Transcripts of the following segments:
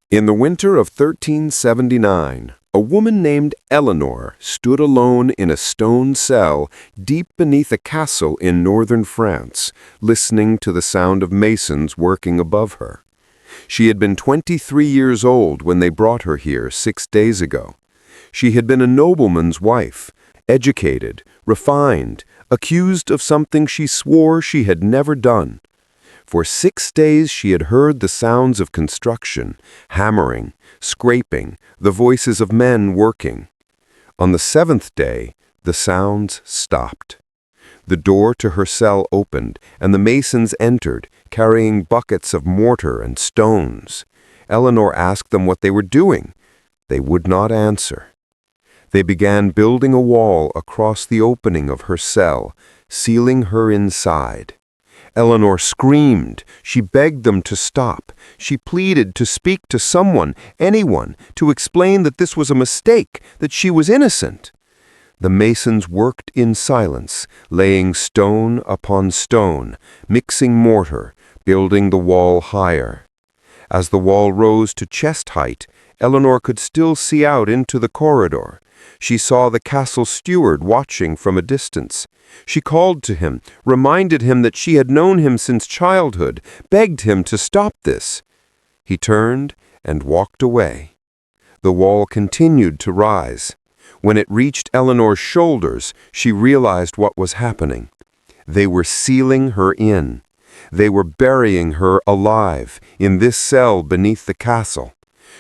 In the winter of 1379, a woman named Eleanor stood alone in a stone cell deep beneath a castle in northern France, listening to the sound of masons working above her. She had been 23 years old when they brought her here 6 days ago. She had been a nobleman's wife, educated, refined, accused of something she swore she had never done. For 6 days she had heard the sounds of construction, hammering, scraping, the voices of men working. On the 7th day, the sounds stopped. The door to her cell opened, and the masons entered, carrying buckets of mortar and stones. Eleanor asked them what they were doing. They would not answer. They began building a wall across the opening of her cell, sealing her inside. Eleanor screamed. She begged them to stop. She pleaded to speak to someone, anyone, to explain that this was a mistake, that she was innocent. The masons worked in silence, laying stone upon stone, mixing mortar, building the wall higher. As the wall rose to chest height, Eleanor could still see out into the corridor. She saw the castle steward watching from a distance. She called to him, reminded him that she had known him since childhood, begged him to stop this. He turned and walked away. The wall continued to rise. When it reached Eleanor's shoulders, she realized what was happening. They were sealing her in. They were burying her alive in this cell beneath the castle.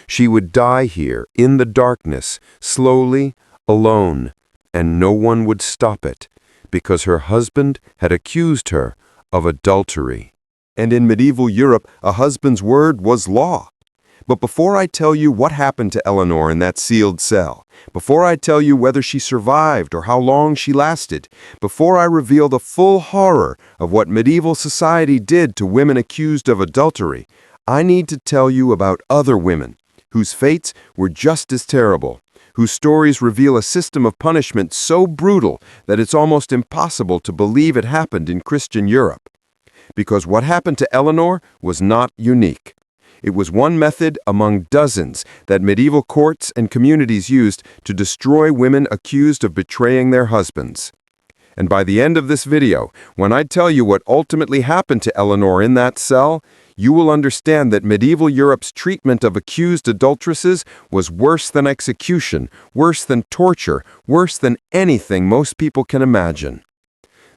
She would die here, in the darkness, slowly, alone, and no one would stop it, because her husband had accused her of adultery. And in medieval Europe, a husband's word was law. But before I tell you what happened to Eleanor in that sealed cell, before I tell you whether she survived or how long she lasted, before I reveal the full horror of what medieval society did to women accused of adultery, I need to tell you about other women whose fates were just as terrible, whose stories reveal a system of punishment so brutal that it's almost impossible to believe it happened in Christian Europe. Because what happened to Eleanor was not unique. It was one method among dozens that medieval courts and communities used to destroy women accused of betraying their husbands. And by the end of this video, when I tell you what ultimately happened to Eleanor in that cell, you will understand that medieval Europe's treatment of accused adulteresses was worse than execution, worse than torture, worse than anything most people can imagine.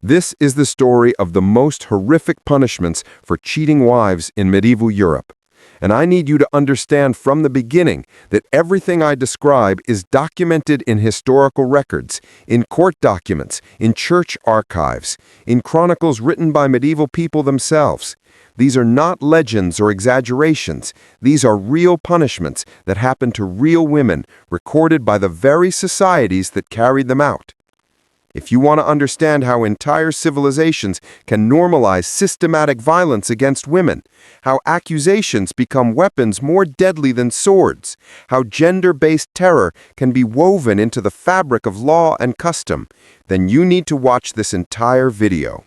This is the story of the most horrific punishments for cheating wives in medieval Europe. And I need you to understand from the beginning that everything I describe is documented in historical records, in court documents, in church archives, in chronicles written by medieval people themselves. These are not legends or exaggerations. These are real punishments that happened to real women, recorded by the very societies that carried them out. If you want to understand how entire civilizations can normalize systematic violence against women, how accusations become weapons more deadly than swords, how gender-based terror can be woven into the fabric of law and custom, then you need to watch this entire video.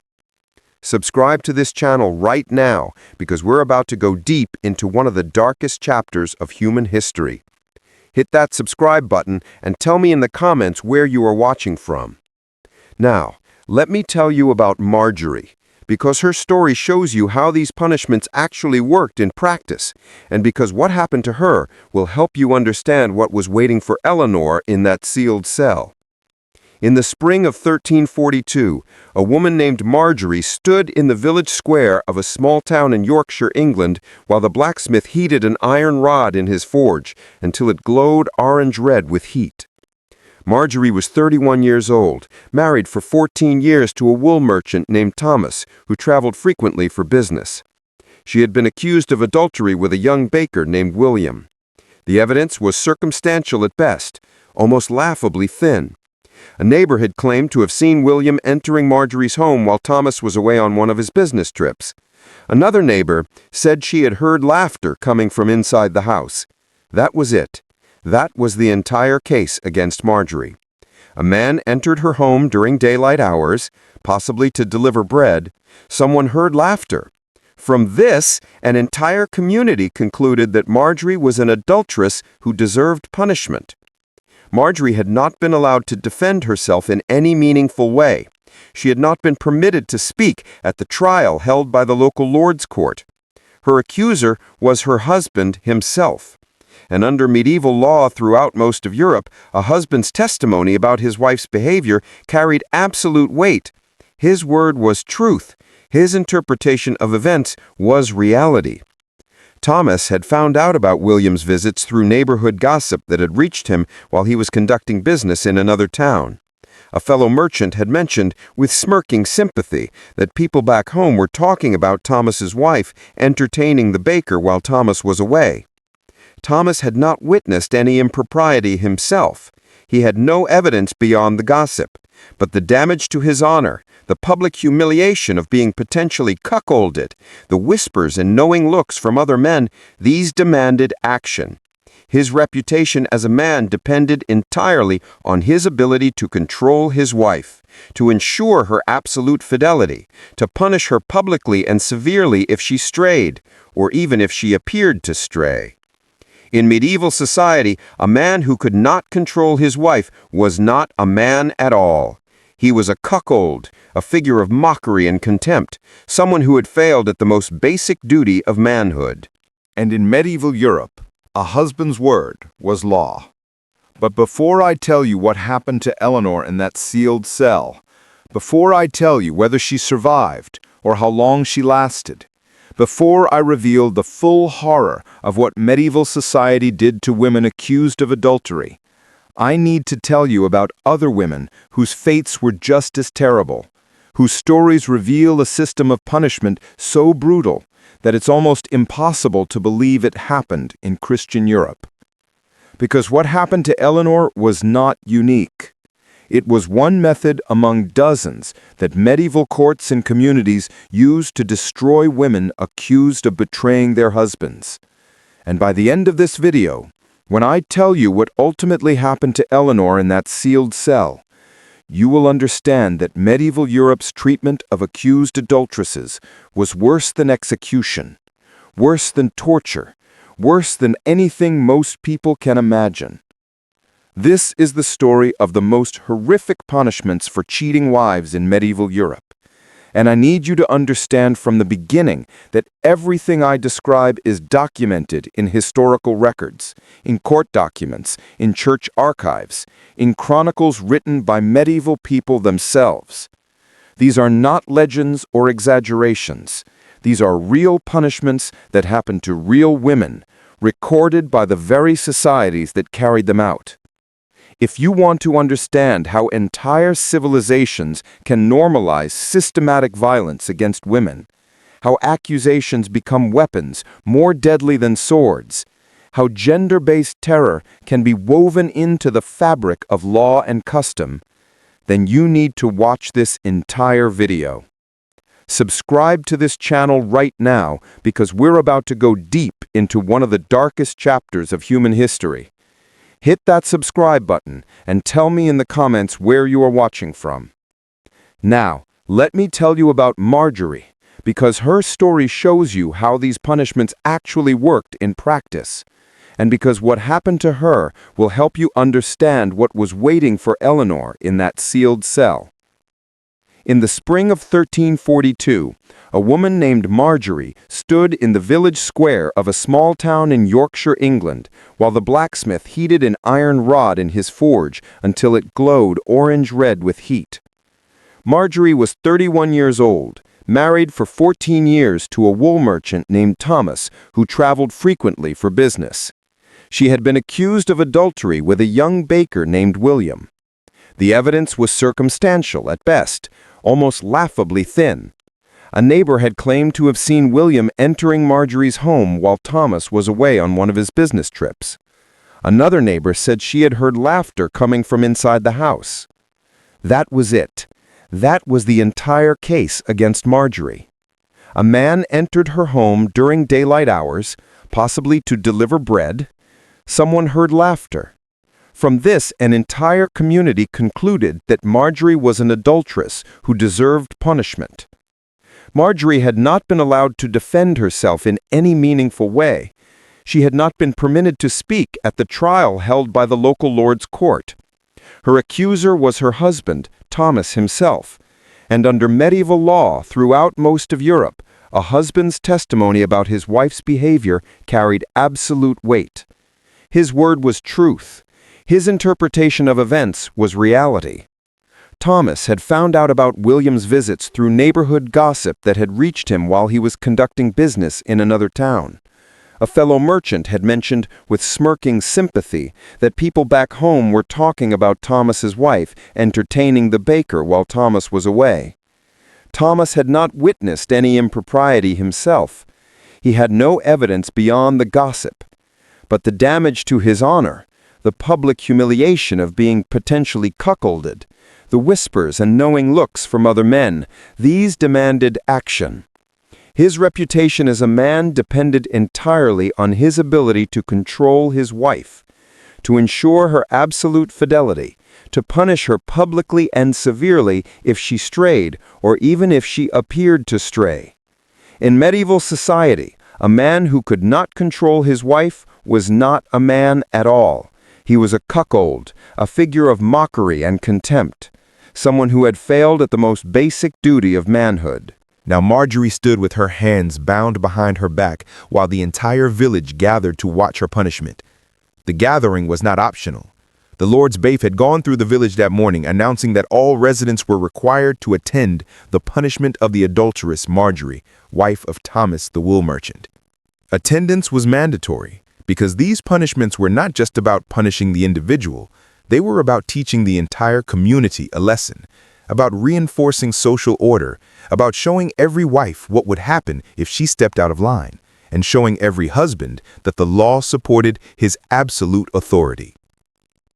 Subscribe to this channel right now because we're about to go deep into one of the darkest chapters of human history. Hit that subscribe button and tell me in the comments where you are watching from. Now, let me tell you about Marjorie, because her story shows you how these punishments actually worked in practice, and because what happened to her will help you understand what was waiting for Eleanor in that sealed cell. In the spring of 1342, a woman named Marjorie stood in the village square of a small town in Yorkshire, England, while the blacksmith heated an iron rod in his forge until it glowed orange-red with heat. Marjorie was 31 years old, married for 14 years to a wool merchant named Thomas, who traveled frequently for business. She had been accused of adultery with a young baker named William. The evidence was circumstantial at best, almost laughably thin. A neighbor had claimed to have seen William entering Marjorie's home while Thomas was away on one of his business trips. Another neighbor said she had heard laughter coming from inside the house. That was it. That was the entire case against Marjorie. A man entered her home during daylight hours, possibly to deliver bread. Someone heard laughter. From this, an entire community concluded that Marjorie was an adulteress who deserved punishment. Marjorie had not been allowed to defend herself in any meaningful way. She had not been permitted to speak at the trial held by the local Lord's Court. Her accuser was her husband himself. And under medieval law throughout most of Europe, a husband's testimony about his wife's behavior carried absolute weight. His word was truth. His interpretation of events was reality. Thomas had found out about William's visits through neighborhood gossip that had reached him while he was conducting business in another town. A fellow merchant had mentioned, with smirking sympathy, that people back home were talking about Thomas's wife entertaining the baker while Thomas was away. Thomas had not witnessed any impropriety himself. He had no evidence beyond the gossip, but the damage to his honor, the public humiliation of being potentially cuckolded, the whispers and knowing looks from other men, these demanded action. His reputation as a man depended entirely on his ability to control his wife, to ensure her absolute fidelity, to punish her publicly and severely if she strayed, or even if she appeared to stray. In medieval society, a man who could not control his wife was not a man at all. He was a cuckold, a figure of mockery and contempt, someone who had failed at the most basic duty of manhood. And in medieval Europe, a husband's word was law. But before I tell you what happened to Eleanor in that sealed cell, before I tell you whether she survived or how long she lasted, before I reveal the full horror of what medieval society did to women accused of adultery, I need to tell you about other women whose fates were just as terrible, whose stories reveal a system of punishment so brutal that it's almost impossible to believe it happened in Christian Europe. Because what happened to Eleanor was not unique. It was one method among dozens that medieval courts and communities used to destroy women accused of betraying their husbands. And by the end of this video, when I tell you what ultimately happened to Eleanor in that sealed cell, you will understand that medieval Europe's treatment of accused adulteresses was worse than execution, worse than torture, worse than anything most people can imagine. This is the story of the most horrific punishments for cheating wives in medieval Europe. And I need you to understand from the beginning that everything I describe is documented in historical records, in court documents, in church archives, in chronicles written by medieval people themselves. These are not legends or exaggerations. These are real punishments that happened to real women, recorded by the very societies that carried them out. If you want to understand how entire civilizations can normalize systematic violence against women, how accusations become weapons more deadly than swords, how gender-based terror can be woven into the fabric of law and custom, then you need to watch this entire video. Subscribe to this channel right now because we're about to go deep into one of the darkest chapters of human history. Hit that subscribe button and tell me in the comments where you are watching from. Now, let me tell you about Marjorie, because her story shows you how these punishments actually worked in practice, and because what happened to her will help you understand what was waiting for Eleanor in that sealed cell. In the spring of 1342, a woman named Marjorie stood in the village square of a small town in Yorkshire, England, while the blacksmith heated an iron rod in his forge until it glowed orange-red with heat. Marjorie was 31 years old, married for 14 years to a wool merchant named Thomas, who traveled frequently for business. She had been accused of adultery with a young baker named William. The evidence was circumstantial at best, almost laughably thin. A neighbor had claimed to have seen William entering Marjorie's home while Thomas was away on one of his business trips. Another neighbor said she had heard laughter coming from inside the house. That was it. That was the entire case against Marjorie. A man entered her home during daylight hours, possibly to deliver bread. Someone heard laughter. From this, an entire community concluded that Marjorie was an adulteress who deserved punishment. Marjorie had not been allowed to defend herself in any meaningful way. She had not been permitted to speak at the trial held by the local Lord's court. Her accuser was her husband, Thomas himself, and under medieval law throughout most of Europe, a husband's testimony about his wife's behavior carried absolute weight. His word was truth. His interpretation of events was reality. Thomas had found out about William's visits through neighborhood gossip that had reached him while he was conducting business in another town. A fellow merchant had mentioned with smirking sympathy that people back home were talking about Thomas's wife entertaining the baker while Thomas was away. Thomas had not witnessed any impropriety himself. He had no evidence beyond the gossip. But the damage to his honor, the public humiliation of being potentially cuckolded, the whispers and knowing looks from other men, these demanded action. His reputation as a man depended entirely on his ability to control his wife, to ensure her absolute fidelity, to punish her publicly and severely if she strayed or even if she appeared to stray. In medieval society, a man who could not control his wife was not a man at all. He was a cuckold, a figure of mockery and contempt, someone who had failed at the most basic duty of manhood. Now Marjorie stood with her hands bound behind her back while the entire village gathered to watch her punishment. The gathering was not optional. The Lord's bailiff had gone through the village that morning announcing that all residents were required to attend the punishment of the adulteress Marjorie, wife of Thomas the wool merchant. Attendance was mandatory because these punishments were not just about punishing the individual, they were about teaching the entire community a lesson, about reinforcing social order, about showing every wife what would happen if she stepped out of line, and showing every husband that the law supported his absolute authority.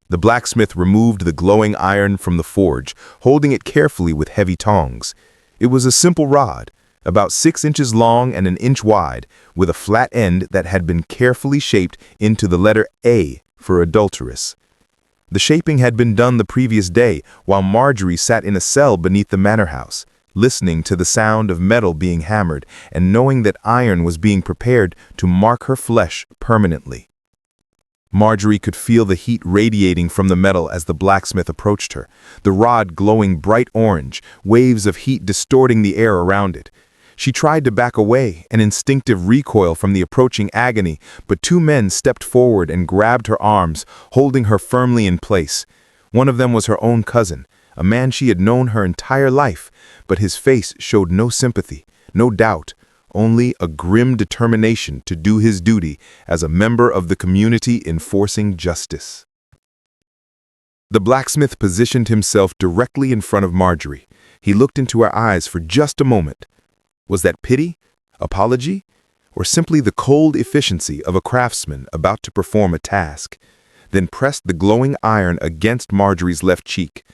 The blacksmith removed the glowing iron from the forge, holding it carefully with heavy tongs. It was a simple rod, about 6 inches long and an inch wide, with a flat end that had been carefully shaped into the letter A for adulteress. The shaping had been done the previous day while Marjorie sat in a cell beneath the manor house, listening to the sound of metal being hammered and knowing that iron was being prepared to mark her flesh permanently. Marjorie could feel the heat radiating from the metal as the blacksmith approached her, the rod glowing bright orange, waves of heat distorting the air around it. She tried to back away, an instinctive recoil from the approaching agony, but 2 men stepped forward and grabbed her arms, holding her firmly in place. One of them was her own cousin, a man she had known her entire life, but his face showed no sympathy, no doubt, only a grim determination to do his duty as a member of the community enforcing justice. The blacksmith positioned himself directly in front of Marjorie. He looked into her eyes for just a moment. Was that pity, apology, or simply the cold efficiency of a craftsman about to perform a task? Then pressed the glowing iron against Marjorie's left cheek.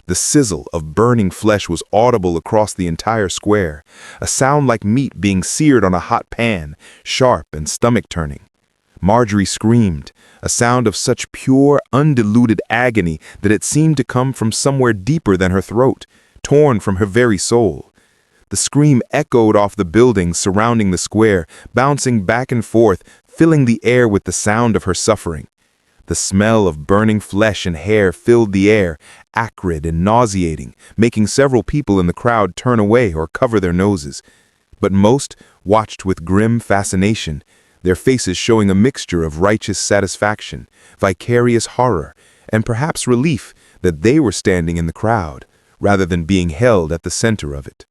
The sizzle of burning flesh was audible across the entire square, a sound like meat being seared on a hot pan, sharp and stomach-turning. Marjorie screamed, a sound of such pure, undiluted agony that it seemed to come from somewhere deeper than her throat, torn from her very soul. The scream echoed off the buildings surrounding the square, bouncing back and forth, filling the air with the sound of her suffering. The smell of burning flesh and hair filled the air, acrid and nauseating, making several people in the crowd turn away or cover their noses. But most watched with grim fascination, their faces showing a mixture of righteous satisfaction, vicarious horror, and perhaps relief that they were standing in the crowd, rather than being held at the center of it.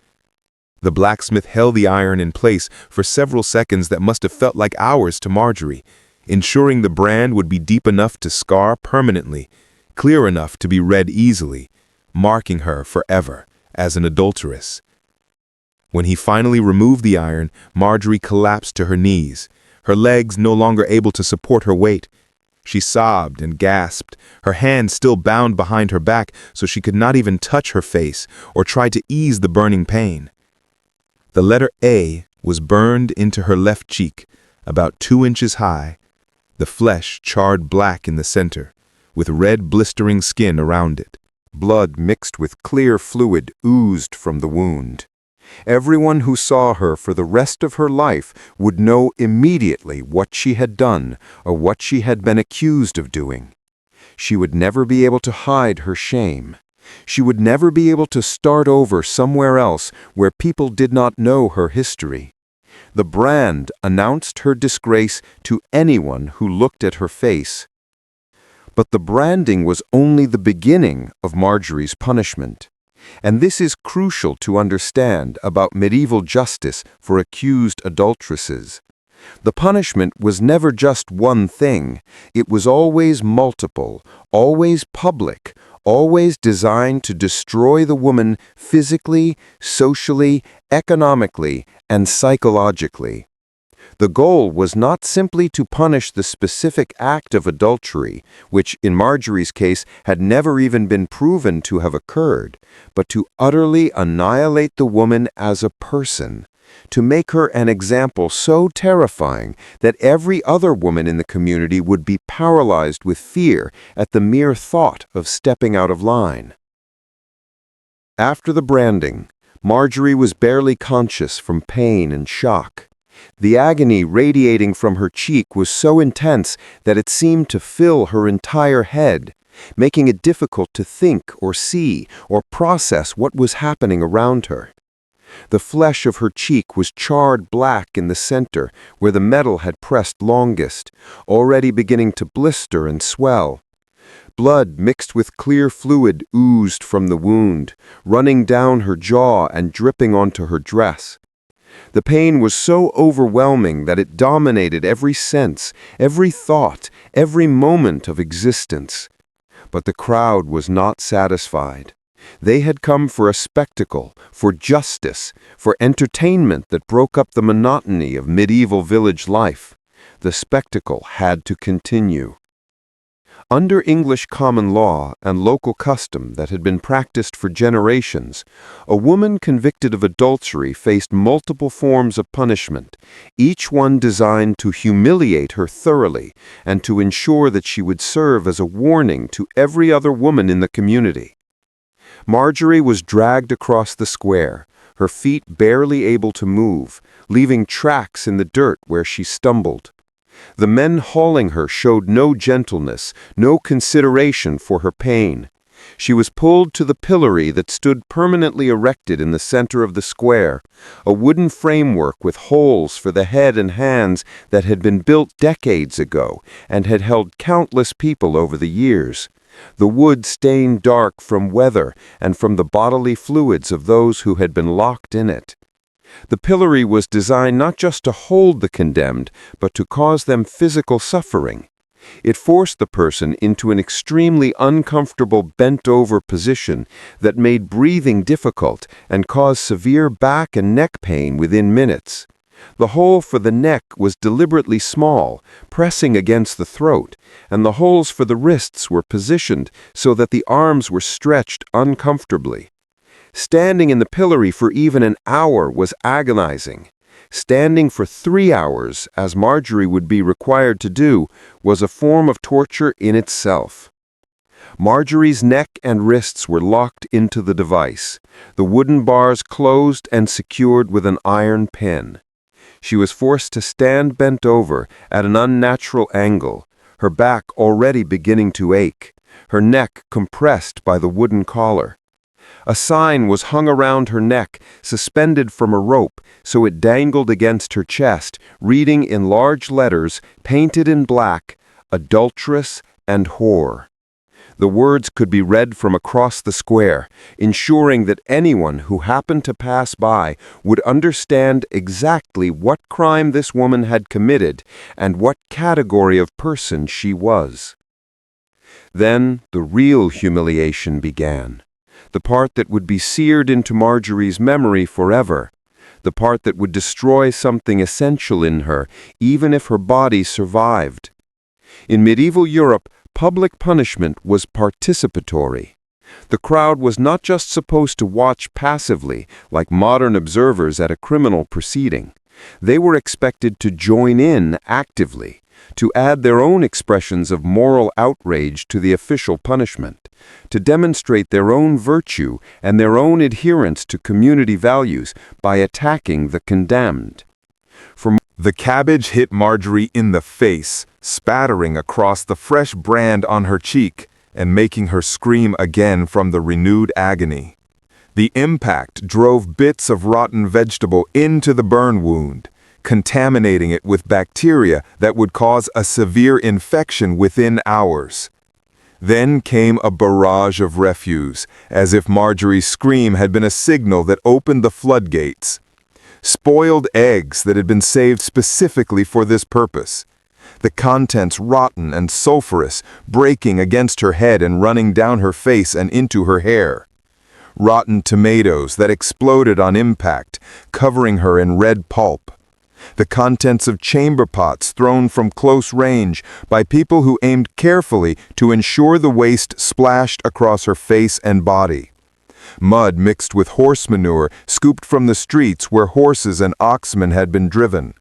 The blacksmith held the iron in place for several seconds that must have felt like hours to Marjorie, ensuring the brand would be deep enough to scar permanently, clear enough to be read easily, marking her forever as an adulteress. When he finally removed the iron, Marjorie collapsed to her knees, her legs no longer able to support her weight. She sobbed and gasped, her hands still bound behind her back so she could not even touch her face or try to ease the burning pain. The letter A was burned into her left cheek, about 2 inches high, the flesh charred black in the center, with red blistering skin around it. Blood mixed with clear fluid oozed from the wound. Everyone who saw her for the rest of her life would know immediately what she had done or what she had been accused of doing. She would never be able to hide her shame. She would never be able to start over somewhere else where people did not know her history. The brand announced her disgrace to anyone who looked at her face. But the branding was only the beginning of Marjorie's punishment. And this is crucial to understand about medieval justice for accused adulteresses. The punishment was never just one thing. It was always multiple, always public, always designed to destroy the woman physically, socially, economically, and psychologically. The goal was not simply to punish the specific act of adultery, which in Marjorie's case had never even been proven to have occurred, but to utterly annihilate the woman as a person, to make her an example so terrifying that every other woman in the community would be paralyzed with fear at the mere thought of stepping out of line. After the branding, Marjorie was barely conscious from pain and shock. The agony radiating from her cheek was so intense that it seemed to fill her entire head, making it difficult to think or see or process what was happening around her. The flesh of her cheek was charred black in the center, where the metal had pressed longest, already beginning to blister and swell. Blood mixed with clear fluid oozed from the wound, running down her jaw and dripping onto her dress. The pain was so overwhelming that it dominated every sense, every thought, every moment of existence. But the crowd was not satisfied. They had come for a spectacle, for justice, for entertainment that broke up the monotony of medieval village life. The spectacle had to continue. Under English common law and local custom that had been practiced for generations, a woman convicted of adultery faced multiple forms of punishment, each one designed to humiliate her thoroughly and to ensure that she would serve as a warning to every other woman in the community. Marjorie was dragged across the square, her feet barely able to move, leaving tracks in the dirt where she stumbled. The men hauling her showed no gentleness, no consideration for her pain. She was pulled to the pillory that stood permanently erected in the center of the square, a wooden framework with holes for the head and hands that had been built decades ago and had held countless people over the years. The wood stained dark from weather and from the bodily fluids of those who had been locked in it. The pillory was designed not just to hold the condemned, but to cause them physical suffering. It forced the person into an extremely uncomfortable bent-over position that made breathing difficult and caused severe back and neck pain within minutes. The hole for the neck was deliberately small, pressing against the throat, and the holes for the wrists were positioned so that the arms were stretched uncomfortably. Standing in the pillory for even an hour was agonizing. Standing for 3 hours, as Marjorie would be required to do, was a form of torture in itself. Marjorie's neck and wrists were locked into the device, the wooden bars closed and secured with an iron pin. She was forced to stand bent over at an unnatural angle, her back already beginning to ache, her neck compressed by the wooden collar. A sign was hung around her neck, suspended from a rope, so it dangled against her chest, reading in large letters, painted in black, "Adulteress and Whore." The words could be read from across the square, ensuring that anyone who happened to pass by would understand exactly what crime this woman had committed and what category of person she was. Then the real humiliation began. The part that would be seared into Marjorie's memory forever, the part that would destroy something essential in her, even if her body survived. In medieval Europe, public punishment was participatory. The crowd was not just supposed to watch passively, like modern observers at a criminal proceeding. They were expected to join in actively, to add their own expressions of moral outrage to the official punishment, to demonstrate their own virtue and their own adherence to community values by attacking the condemned. The cabbage hit Marjorie in the face, spattering across the fresh brand on her cheek and making her scream again from the renewed agony. The impact drove bits of rotten vegetable into the burn wound, contaminating it with bacteria that would cause a severe infection within hours. Then came a barrage of refuse, as if Marjorie's scream had been a signal that opened the floodgates. Spoiled eggs that had been saved specifically for this purpose. The contents rotten and sulfurous, breaking against her head and running down her face and into her hair. Rotten tomatoes that exploded on impact, covering her in red pulp. The contents of chamber pots thrown from close range by people who aimed carefully to ensure the waste splashed across her face and body. Mud mixed with horse manure scooped from the streets where horses and oxmen had been driven.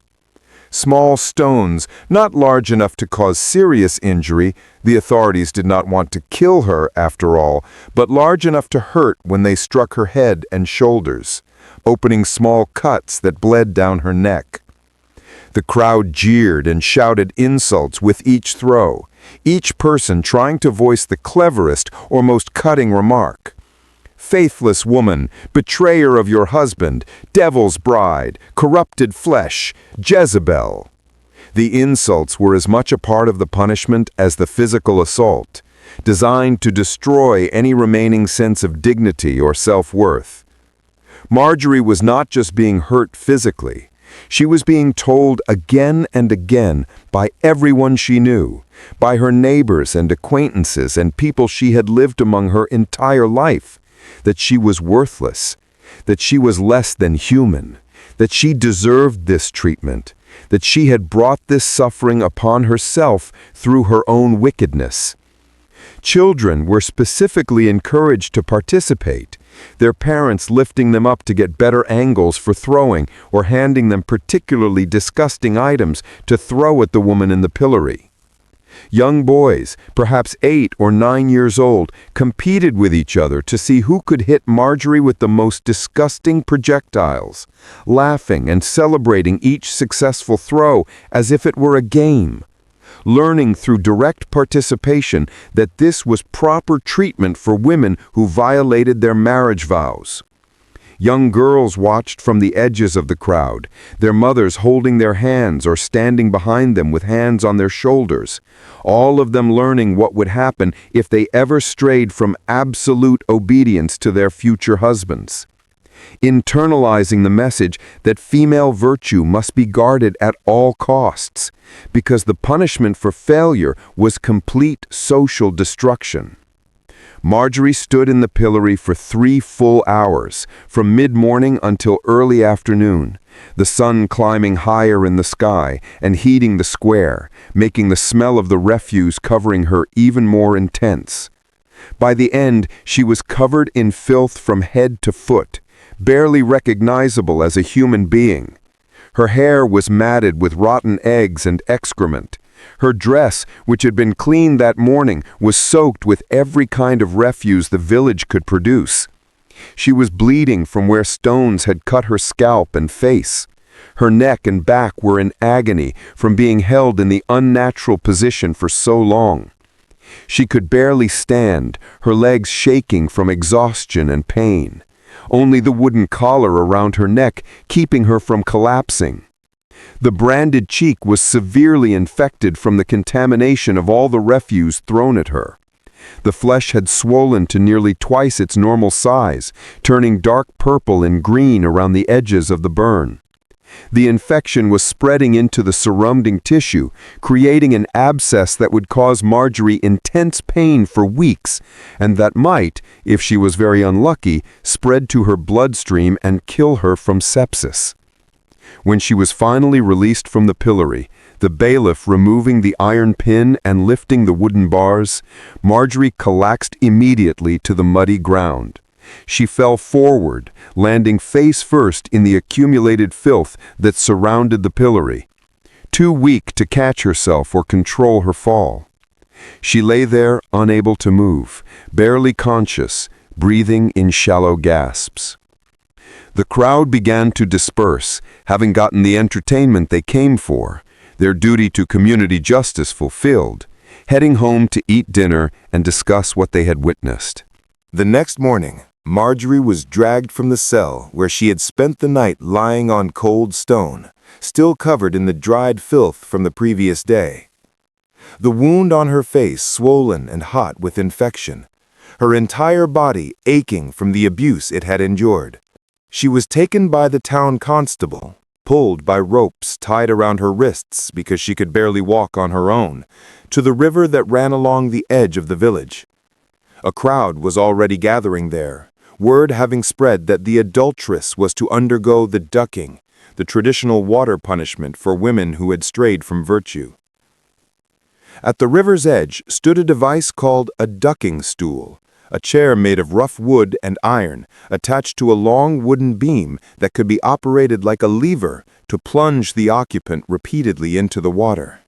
Small stones, not large enough to cause serious injury, the authorities did not want to kill her after all, but large enough to hurt when they struck her head and shoulders, opening small cuts that bled down her neck. The crowd jeered and shouted insults with each throw, each person trying to voice the cleverest or most cutting remark. Faithless woman, betrayer of your husband, devil's bride, corrupted flesh, Jezebel. The insults were as much a part of the punishment as the physical assault, designed to destroy any remaining sense of dignity or self-worth. Marjorie was not just being hurt physically. She was being told again and again by everyone she knew, by her neighbors and acquaintances and people she had lived among her entire life, that she was worthless, that she was less than human, that she deserved this treatment, that she had brought this suffering upon herself through her own wickedness. Children were specifically encouraged to participate, their parents lifting them up to get better angles for throwing or handing them particularly disgusting items to throw at the woman in the pillory. Young boys, perhaps 8 or 9 years old, competed with each other to see who could hit Marjorie with the most disgusting projectiles, laughing and celebrating each successful throw as if it were a game, learning through direct participation that this was proper treatment for women who violated their marriage vows. Young girls watched from the edges of the crowd, their mothers holding their hands or standing behind them with hands on their shoulders, all of them learning what would happen if they ever strayed from absolute obedience to their future husbands. Internalizing the message that female virtue must be guarded at all costs, because the punishment for failure was complete social destruction. Marjorie stood in the pillory for 3 full hours, from mid-morning until early afternoon, the sun climbing higher in the sky and heating the square, making the smell of the refuse covering her even more intense. By the end, she was covered in filth from head to foot, barely recognizable as a human being. Her hair was matted with rotten eggs and excrement. Her dress, which had been cleaned that morning, was soaked with every kind of refuse the village could produce. She was bleeding from where stones had cut her scalp and face. Her neck and back were in agony from being held in the unnatural position for so long. She could barely stand, her legs shaking from exhaustion and pain, only the wooden collar around her neck keeping her from collapsing. The branded cheek was severely infected from the contamination of all the refuse thrown at her. The flesh had swollen to nearly twice its normal size, turning dark purple and green around the edges of the burn. The infection was spreading into the surrounding tissue, creating an abscess that would cause Marjorie intense pain for weeks, and that might, if she was very unlucky, spread to her bloodstream and kill her from sepsis. When she was finally released from the pillory, the bailiff removing the iron pin and lifting the wooden bars, Marjorie collapsed immediately to the muddy ground, She fell forward, landing face first in the accumulated filth that surrounded the pillory, too weak to catch herself or control her fall. She lay there, unable to move, barely conscious, breathing in shallow gasps. The crowd began to disperse, having gotten the entertainment they came for, their duty to community justice fulfilled, heading home to eat dinner and discuss what they had witnessed. The next morning, Marjorie was dragged from the cell where she had spent the night lying on cold stone, still covered in the dried filth from the previous day. The wound on her face swollen and hot with infection, her entire body aching from the abuse it had endured. She was taken by the town constable, pulled by ropes tied around her wrists because she could barely walk on her own, to the river that ran along the edge of the village. A crowd was already gathering there, word having spread that the adulteress was to undergo the ducking, the traditional water punishment for women who had strayed from virtue. At the river's edge stood a device called a ducking stool, a chair made of rough wood and iron, attached to a long wooden beam that could be operated like a lever to plunge the occupant repeatedly into the water.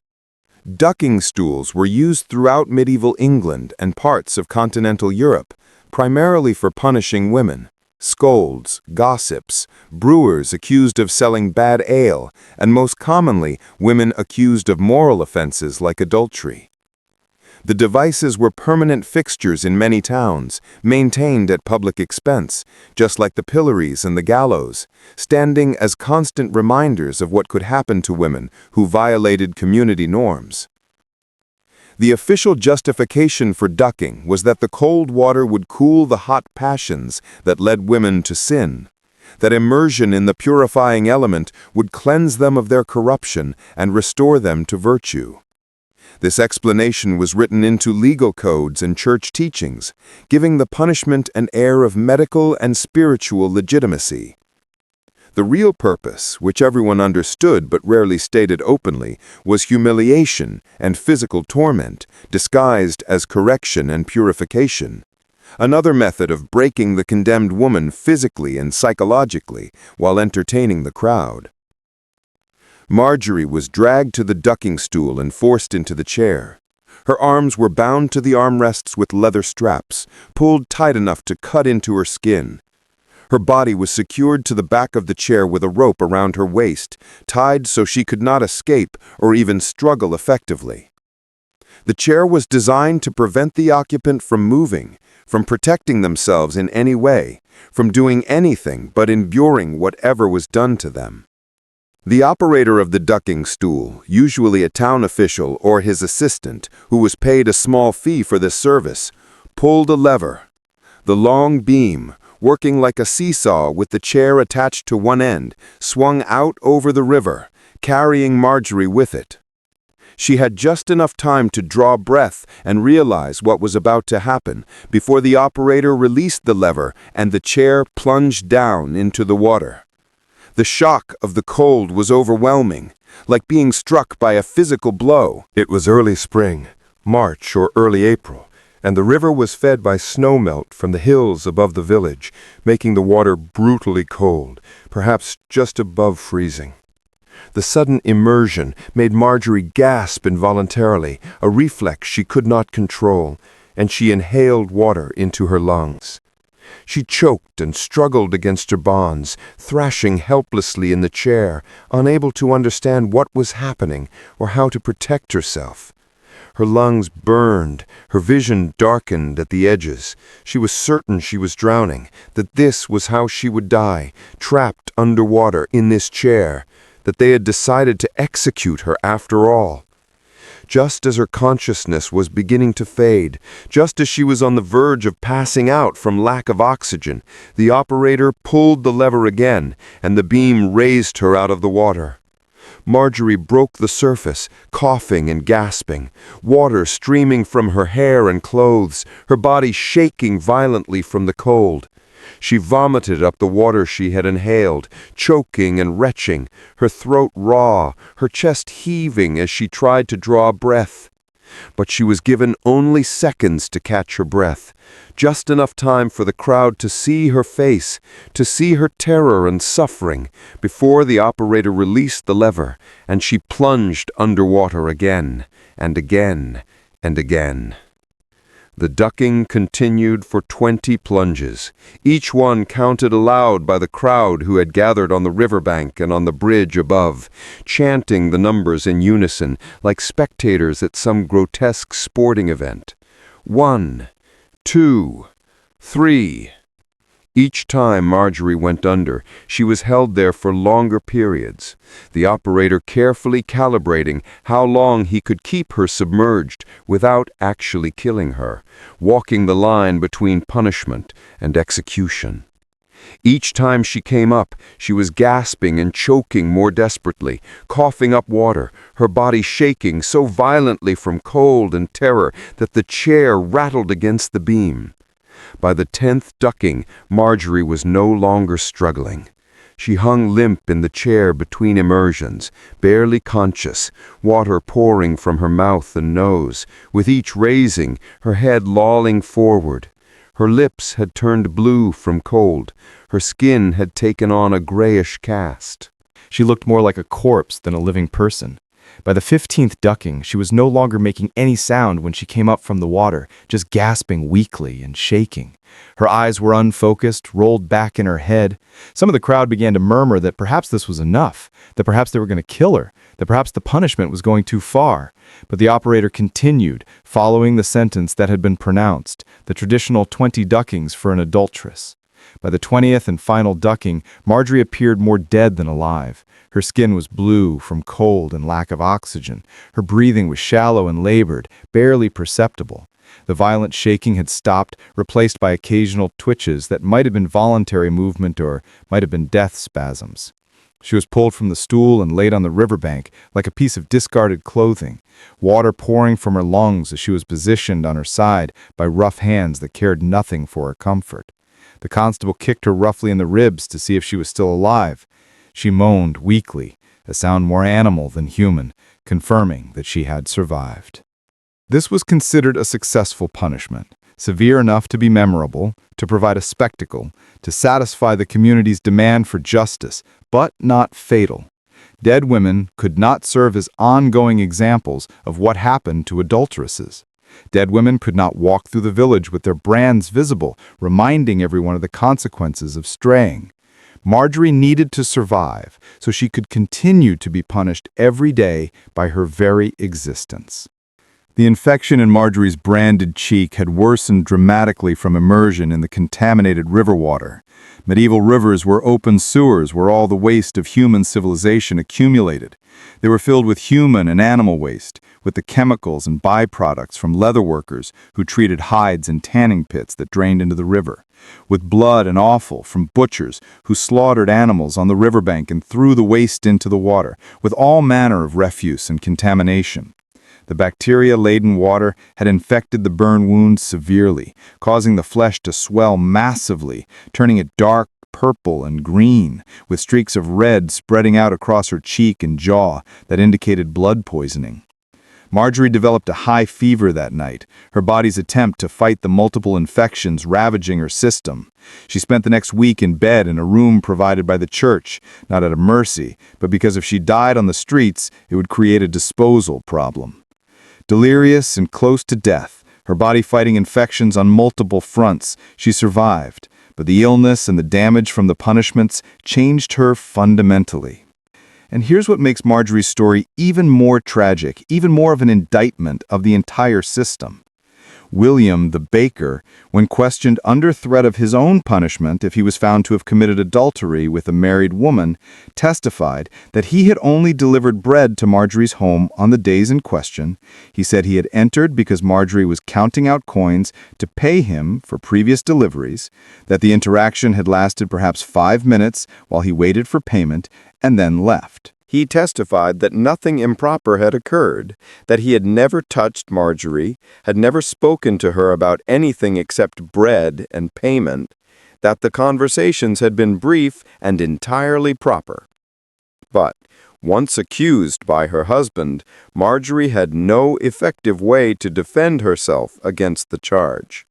Ducking stools were used throughout medieval England and parts of continental Europe, primarily for punishing women, scolds, gossips, brewers accused of selling bad ale, and most commonly, women accused of moral offenses like adultery. The devices were permanent fixtures in many towns, maintained at public expense, just like the pillories and the gallows, standing as constant reminders of what could happen to women who violated community norms. The official justification for ducking was that the cold water would cool the hot passions that led women to sin, that immersion in the purifying element would cleanse them of their corruption and restore them to virtue. This explanation was written into legal codes and church teachings, giving the punishment an air of medical and spiritual legitimacy. The real purpose, which everyone understood but rarely stated openly, was humiliation and physical torment, disguised as correction and purification. Another method of breaking the condemned woman physically and psychologically while entertaining the crowd. Marjorie was dragged to the ducking stool and forced into the chair. Her arms were bound to the armrests with leather straps, pulled tight enough to cut into her skin. Her body was secured to the back of the chair with a rope around her waist, tied so she could not escape or even struggle effectively. The chair was designed to prevent the occupant from moving, from protecting themselves in any way, from doing anything but enduring whatever was done to them. The operator of the ducking stool, usually a town official or his assistant, who was paid a small fee for this service, pulled a lever. The long beam, working like a seesaw with the chair attached to one end, swung out over the river, carrying Marjorie with it. She had just enough time to draw breath and realize what was about to happen before the operator released the lever and the chair plunged down into the water. The shock of the cold was overwhelming, like being struck by a physical blow. It was early spring, March or early April, and the river was fed by snowmelt from the hills above the village, making the water brutally cold, perhaps just above freezing. The sudden immersion made Marjorie gasp involuntarily, a reflex she could not control, and she inhaled water into her lungs. She choked and struggled against her bonds, thrashing helplessly in the chair, unable to understand what was happening or how to protect herself. Her lungs burned, her vision darkened at the edges. She was certain she was drowning, that this was how she would die, trapped underwater in this chair, that they had decided to execute her after all. Just as her consciousness was beginning to fade, just as she was on the verge of passing out from lack of oxygen, the operator pulled the lever again, and the beam raised her out of the water. Marjorie broke the surface, coughing and gasping, water streaming from her hair and clothes, her body shaking violently from the cold. She vomited up the water she had inhaled, choking and retching, her throat raw, her chest heaving as she tried to draw breath. But she was given only seconds to catch her breath, just enough time for the crowd to see her face, to see her terror and suffering, before the operator released the lever, and she plunged underwater again, and again, and again. The ducking continued for 20 plunges, each one counted aloud by the crowd who had gathered on the riverbank and on the bridge above, chanting the numbers in unison like spectators at some grotesque sporting event. 1, 2, 3. Each time Marjorie went under, she was held there for longer periods, the operator carefully calibrating how long he could keep her submerged without actually killing her, walking the line between punishment and execution. Each time she came up, she was gasping and choking more desperately, coughing up water, her body shaking so violently from cold and terror that the chair rattled against the beam. By the 10th ducking, Marjorie was no longer struggling. She hung limp in the chair between immersions, barely conscious, water pouring from her mouth and nose, with each raising, her head lolling forward. Her lips had turned blue from cold. Her skin had taken on a grayish cast. She looked more like a corpse than a living person. By the 15th ducking, she was no longer making any sound when she came up from the water, just gasping weakly and shaking. Her eyes were unfocused, rolled back in her head. Some of the crowd began to murmur that perhaps this was enough, that perhaps they were going to kill her, that perhaps the punishment was going too far. But the operator continued, following the sentence that had been pronounced, the traditional 20 duckings for an adulteress. By the 20th and final ducking, Marjorie appeared more dead than alive. Her skin was blue from cold and lack of oxygen. Her breathing was shallow and labored, barely perceptible. The violent shaking had stopped, replaced by occasional twitches that might have been voluntary movement or might have been death spasms. She was pulled from the stool and laid on the riverbank like a piece of discarded clothing, water pouring from her lungs as she was positioned on her side by rough hands that cared nothing for her comfort. The constable kicked her roughly in the ribs to see if she was still alive. She moaned weakly, a sound more animal than human, confirming that she had survived. This was considered a successful punishment, severe enough to be memorable, to provide a spectacle, to satisfy the community's demand for justice, but not fatal. Dead women could not serve as ongoing examples of what happened to adulteresses. Dead women could not walk through the village with their brands visible, reminding everyone of the consequences of straying. Marjorie needed to survive, so she could continue to be punished every day by her very existence. The infection in Marjorie's branded cheek had worsened dramatically from immersion in the contaminated river water. Medieval rivers were open sewers where all the waste of human civilization accumulated. They were filled with human and animal waste, with the chemicals and byproducts from leather workers who treated hides in tanning pits that drained into the river, with blood and offal from butchers who slaughtered animals on the riverbank and threw the waste into the water, with all manner of refuse and contamination. The bacteria-laden water had infected the burn wounds severely, causing the flesh to swell massively, turning it dark purple and green, with streaks of red spreading out across her cheek and jaw that indicated blood poisoning. Marjorie developed a high fever that night, her body's attempt to fight the multiple infections ravaging her system. She spent the next week in bed in a room provided by the church, not out of mercy, but because if she died on the streets, it would create a disposal problem. Delirious and close to death, her body fighting infections on multiple fronts, she survived, but the illness and the damage from the punishments changed her fundamentally. And here's what makes Marjorie's story even more tragic, even more of an indictment of the entire system. William, the baker, when questioned under threat of his own punishment if he was found to have committed adultery with a married woman, testified that he had only delivered bread to Marjorie's home on the days in question. He said he had entered because Marjorie was counting out coins to pay him for previous deliveries, that the interaction had lasted perhaps 5 minutes while he waited for payment, and then left. He testified that nothing improper had occurred, that he had never touched Marjorie, had never spoken to her about anything except bread and payment, that the conversations had been brief and entirely proper. But Once accused by her husband, Marjorie had no effective way to defend herself against the charge.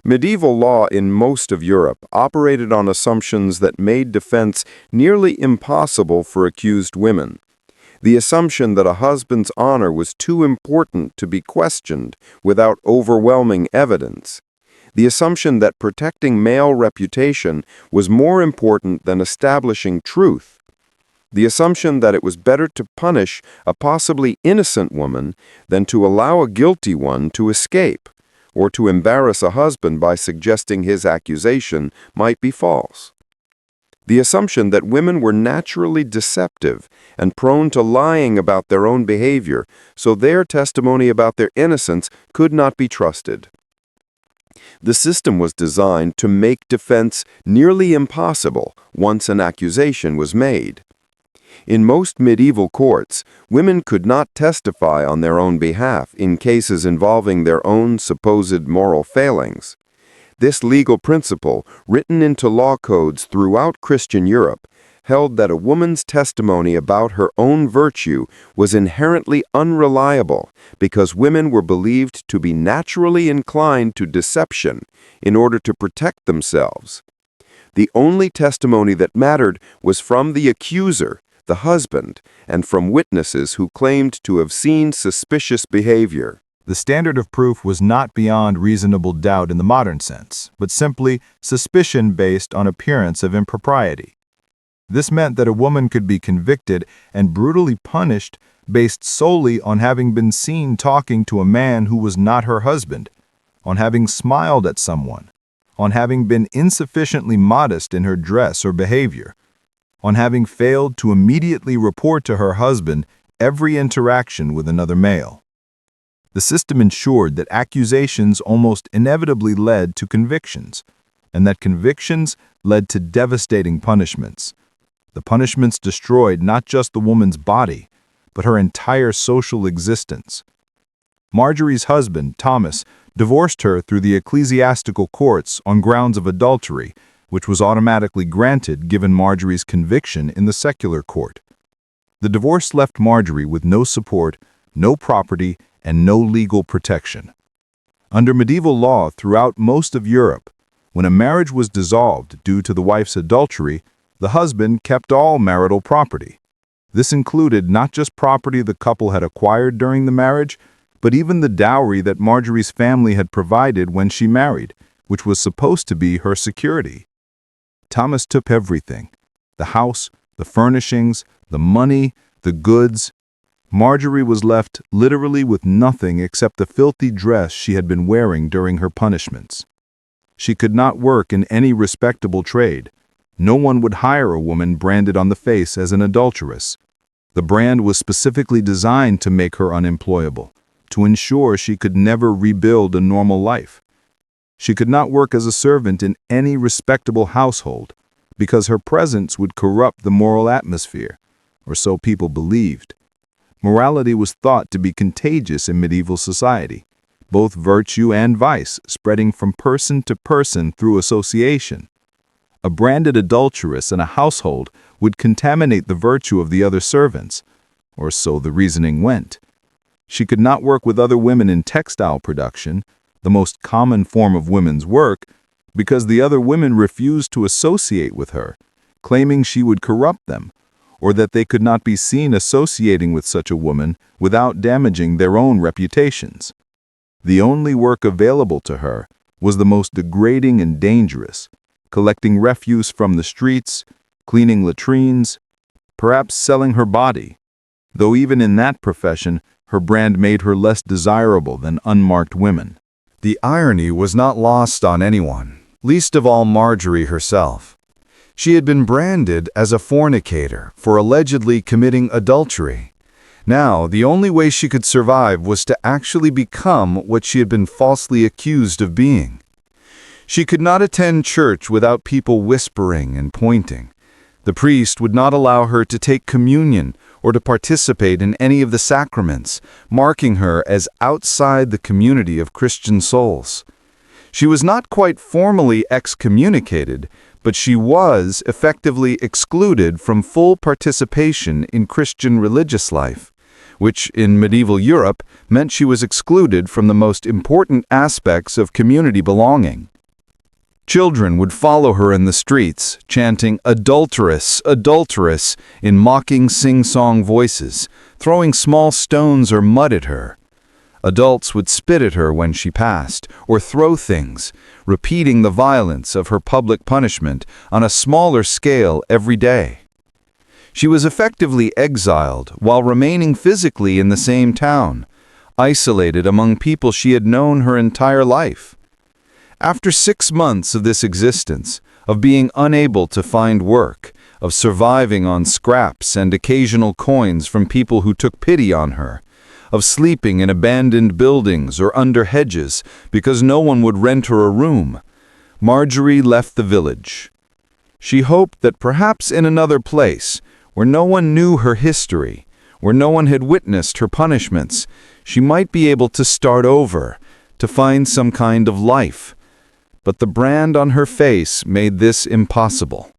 Medieval law in most of Europe operated on assumptions that made defense nearly impossible for accused women. The assumption that a husband's honor was too important to be questioned without overwhelming evidence. The assumption that protecting male reputation was more important than establishing truth. The assumption that it was better to punish a possibly innocent woman than to allow a guilty one to escape, or to embarrass a husband by suggesting his accusation might be false. The assumption that women were naturally deceptive and prone to lying about their own behavior, so their testimony about their innocence could not be trusted. The system was designed to make defense nearly impossible once an accusation was made. In most medieval courts, women could not testify on their own behalf in cases involving their own supposed moral failings. This legal principle, written into law codes throughout Christian Europe, held that a woman's testimony about her own virtue was inherently unreliable because women were believed to be naturally inclined to deception in order to protect themselves. The only testimony that mattered was from the accuser, the husband, and from witnesses who claimed to have seen suspicious behavior. The standard of proof was not beyond reasonable doubt in the modern sense, but simply suspicion based on appearance of impropriety. This meant that a woman could be convicted and brutally punished based solely on having been seen talking to a man who was not her husband, on having smiled at someone, on having been insufficiently modest in her dress or behavior, on having failed to immediately report to her husband every interaction with another male. The system ensured that accusations almost inevitably led to convictions, and that convictions led to devastating punishments. The punishments destroyed not just the woman's body, but her entire social existence. Marjorie's husband, Thomas, divorced her through the ecclesiastical courts on grounds of adultery, which was automatically granted given Marjorie's conviction in the secular court. The divorce left Marjorie with no support, no property, and no legal protection. Under medieval law throughout most of Europe, when a marriage was dissolved due to the wife's adultery, the husband kept all marital property. This included not just property the couple had acquired during the marriage, but even the dowry that Marjorie's family had provided when she married, which was supposed to be her security. Thomas took everything: the house, the furnishings, the money, the goods. Marjorie was left literally with nothing except the filthy dress she had been wearing during her punishments. She could not work in any respectable trade. No one would hire a woman branded on the face as an adulteress. The brand was specifically designed to make her unemployable, to ensure she could never rebuild a normal life. She could not work as a servant in any respectable household because her presence would corrupt the moral atmosphere, or so people believed. Morality was thought to be contagious in medieval society, both virtue and vice spreading from person to person through association. A branded adulteress in a household would contaminate the virtue of the other servants, or so the reasoning went. She could not work with other women in textile production, the most common form of women's work, because the other women refused to associate with her, claiming she would corrupt them, or that they could not be seen associating with such a woman without damaging their own reputations. The only work available to her was the most degrading and dangerous, collecting refuse from the streets, cleaning latrines, perhaps selling her body, though even in that profession, her brand made her less desirable than unmarked women. The irony was not lost on anyone, least of all Marjorie herself. She had been branded as a fornicator for allegedly committing adultery. Now, the only way she could survive was to actually become what she had been falsely accused of being. She could not attend church without people whispering and pointing. The priest would not allow her to take communion or to participate in any of the sacraments, marking her as outside the community of Christian souls. She was not quite formally excommunicated, but she was effectively excluded from full participation in Christian religious life, which in medieval Europe meant she was excluded from the most important aspects of community belonging. Children would follow her in the streets, chanting "Adulteress, adulteress" in mocking sing-song voices, throwing small stones or mud at her. Adults would spit at her when she passed, or throw things, repeating the violence of her public punishment on a smaller scale every day. She was effectively exiled while remaining physically in the same town, isolated among people she had known her entire life. After 6 months of this existence, of being unable to find work, of surviving on scraps and occasional coins from people who took pity on her, of sleeping in abandoned buildings or under hedges because no one would rent her a room, Marjorie left the village. She hoped that perhaps in another place, where no one knew her history, where no one had witnessed her punishments, she might be able to start over, to find some kind of life. But the brand on her face made this impossible.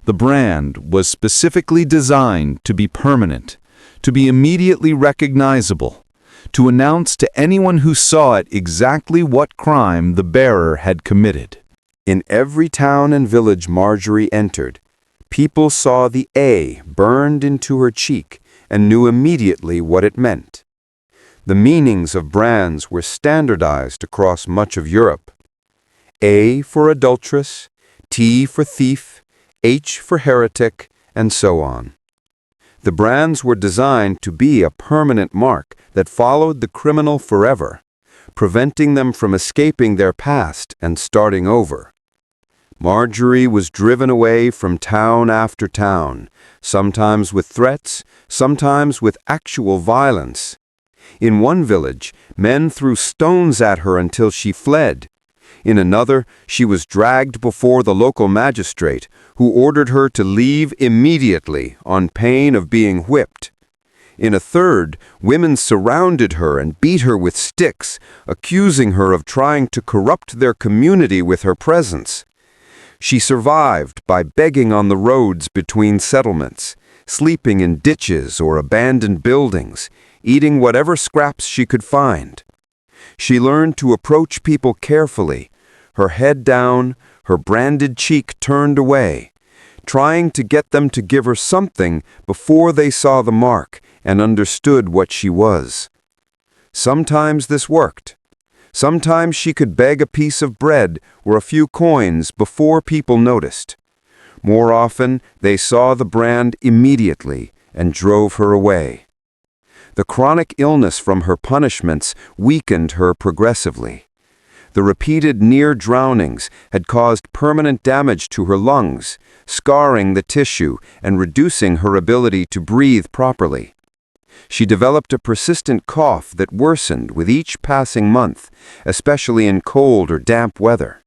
The brand was specifically designed to be permanent, to be immediately recognizable, to announce to anyone who saw it exactly what crime the bearer had committed. In every town and village Marjorie entered, people saw the A burned into her cheek and knew immediately what it meant. The meanings of brands were standardized across much of Europe. A for adulteress, T for thief, H for heretic, and so on. The brands were designed to be a permanent mark that followed the criminal forever, preventing them from escaping their past and starting over. Marjorie was driven away from town after town, sometimes with threats, sometimes with actual violence. In one village, men threw stones at her until she fled. In another, she was dragged before the local magistrate, who ordered her to leave immediately on pain of being whipped. In a third, women surrounded her and beat her with sticks, accusing her of trying to corrupt their community with her presence. She survived by begging on the roads between settlements, sleeping in ditches or abandoned buildings, eating whatever scraps she could find. She learned to approach people carefully, her head down, her branded cheek turned away, trying to get them to give her something before they saw the mark and understood what she was. Sometimes this worked. Sometimes she could beg a piece of bread or a few coins before people noticed. More often, they saw the brand immediately and drove her away. The chronic illness from her punishments weakened her progressively. The repeated near drownings had caused permanent damage to her lungs, scarring the tissue and reducing her ability to breathe properly. She developed a persistent cough that worsened with each passing month, especially in cold or damp weather.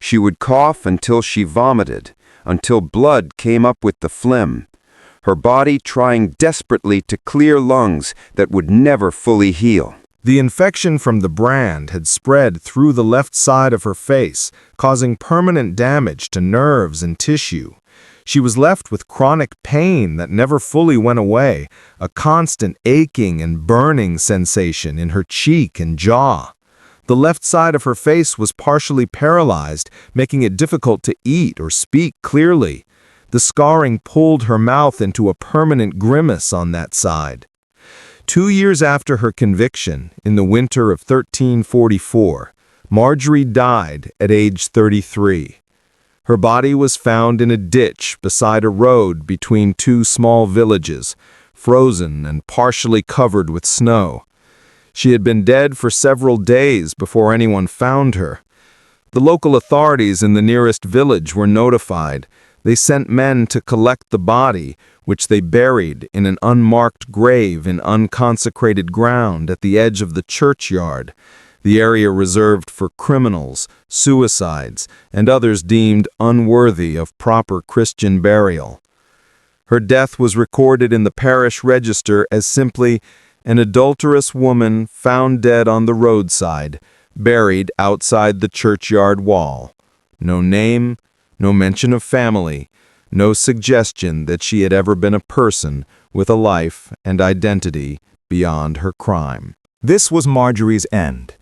She would cough until she vomited, until blood came up with the phlegm, her body trying desperately to clear lungs that would never fully heal. The infection from the brand had spread through the left side of her face, causing permanent damage to nerves and tissue. She was left with chronic pain that never fully went away, a constant aching and burning sensation in her cheek and jaw. The left side of her face was partially paralyzed, making it difficult to eat or speak clearly. The scarring pulled her mouth into a permanent grimace on that side. 2 years after her conviction, in the winter of 1344, Marjorie died at age 33. Her body was found in a ditch beside a road between 2 small villages, frozen and partially covered with snow. She had been dead for several days before anyone found her. The local authorities in the nearest village were notified. They sent men to collect the body, which they buried in an unmarked grave in unconsecrated ground at the edge of the churchyard, the area reserved for criminals, suicides, and others deemed unworthy of proper Christian burial. Her death was recorded in the parish register as simply an adulterous woman found dead on the roadside, buried outside the churchyard wall. No name, no mention of family, no suggestion that she had ever been a person with a life and identity beyond her crime. This was Marjorie's end.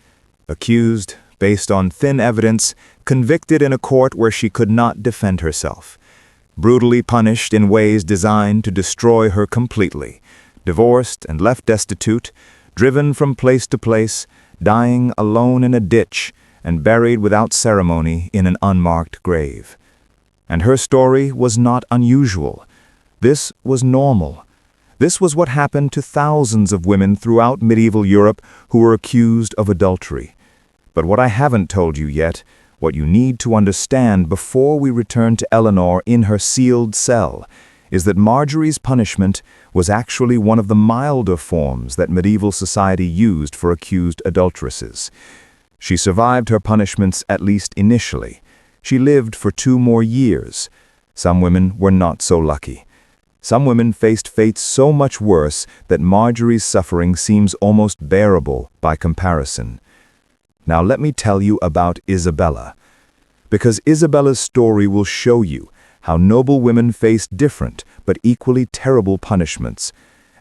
Accused, based on thin evidence, convicted in a court where she could not defend herself. Brutally punished in ways designed to destroy her completely. Divorced and left destitute, driven from place to place, dying alone in a ditch, and buried without ceremony in an unmarked grave. And her story was not unusual. This was normal. This was what happened to thousands of women throughout medieval Europe who were accused of adultery. But what I haven't told you yet, what you need to understand before we return to Eleanor in her sealed cell, is that Marjorie's punishment was actually one of the milder forms that medieval society used for accused adulteresses. She survived her punishments, at least initially. She lived for 2 more years. Some women were not so lucky. Some women faced fates so much worse that Marjorie's suffering seems almost bearable by comparison. Now let me tell you about Isabella, because Isabella's story will show you how noble women faced different but equally terrible punishments,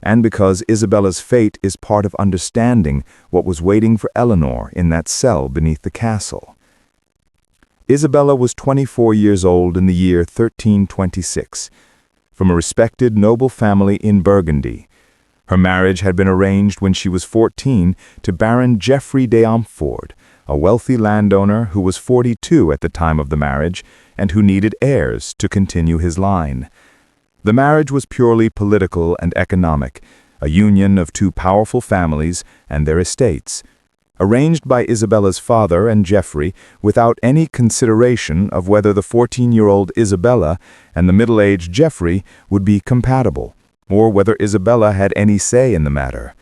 and because Isabella's fate is part of understanding what was waiting for Eleanor in that cell beneath the castle. Isabella was 24 years old in the year 1326, from a respected noble family in Burgundy. Her marriage had been arranged when she was 14 to Baron Geoffrey de Montfort, a wealthy landowner who was 42 at the time of the marriage and who needed heirs to continue his line. The marriage was purely political and economic, a union of 2 powerful families and their estates, arranged by Isabella's father and Geoffrey without any consideration of whether the 14-year-old Isabella and the middle-aged Geoffrey would be compatible, or whether Isabella had any say in the matter.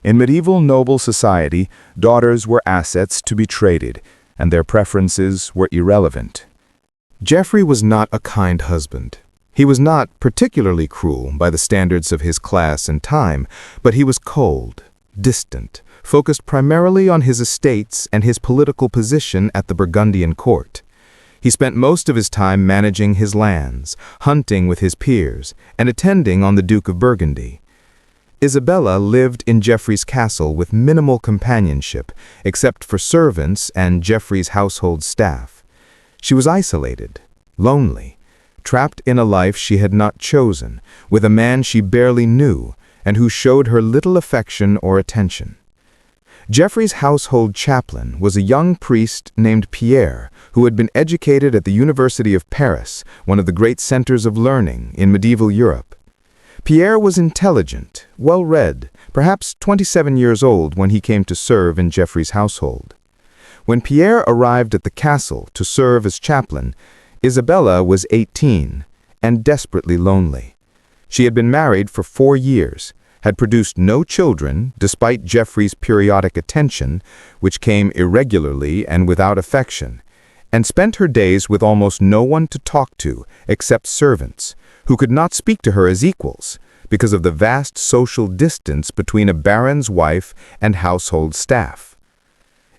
In medieval noble society, daughters were assets to be traded, and their preferences were irrelevant. Geoffrey was not a kind husband. He was not particularly cruel by the standards of his class and time, but he was cold, distant, focused primarily on his estates and his political position at the Burgundian court. He spent most of his time managing his lands, hunting with his peers, and attending on the Duke of Burgundy. Isabella lived in Geoffrey's castle with minimal companionship, except for servants and Geoffrey's household staff. She was isolated, lonely, trapped in a life she had not chosen, with a man she barely knew, and who showed her little affection or attention. Geoffrey's household chaplain was a young priest named Pierre, who had been educated at the University of Paris, one of the great centers of learning in medieval Europe. Pierre was intelligent, well-read, perhaps 27 years old when he came to serve in Geoffrey's household. When Pierre arrived at the castle to serve as chaplain, Isabella was 18 and desperately lonely. She had been married for 4 years, had produced no children despite Geoffrey's periodic attention, which came irregularly and without affection, and spent her days with almost no one to talk to except servants, who could not speak to her as equals because of the vast social distance between a baron's wife and household staff.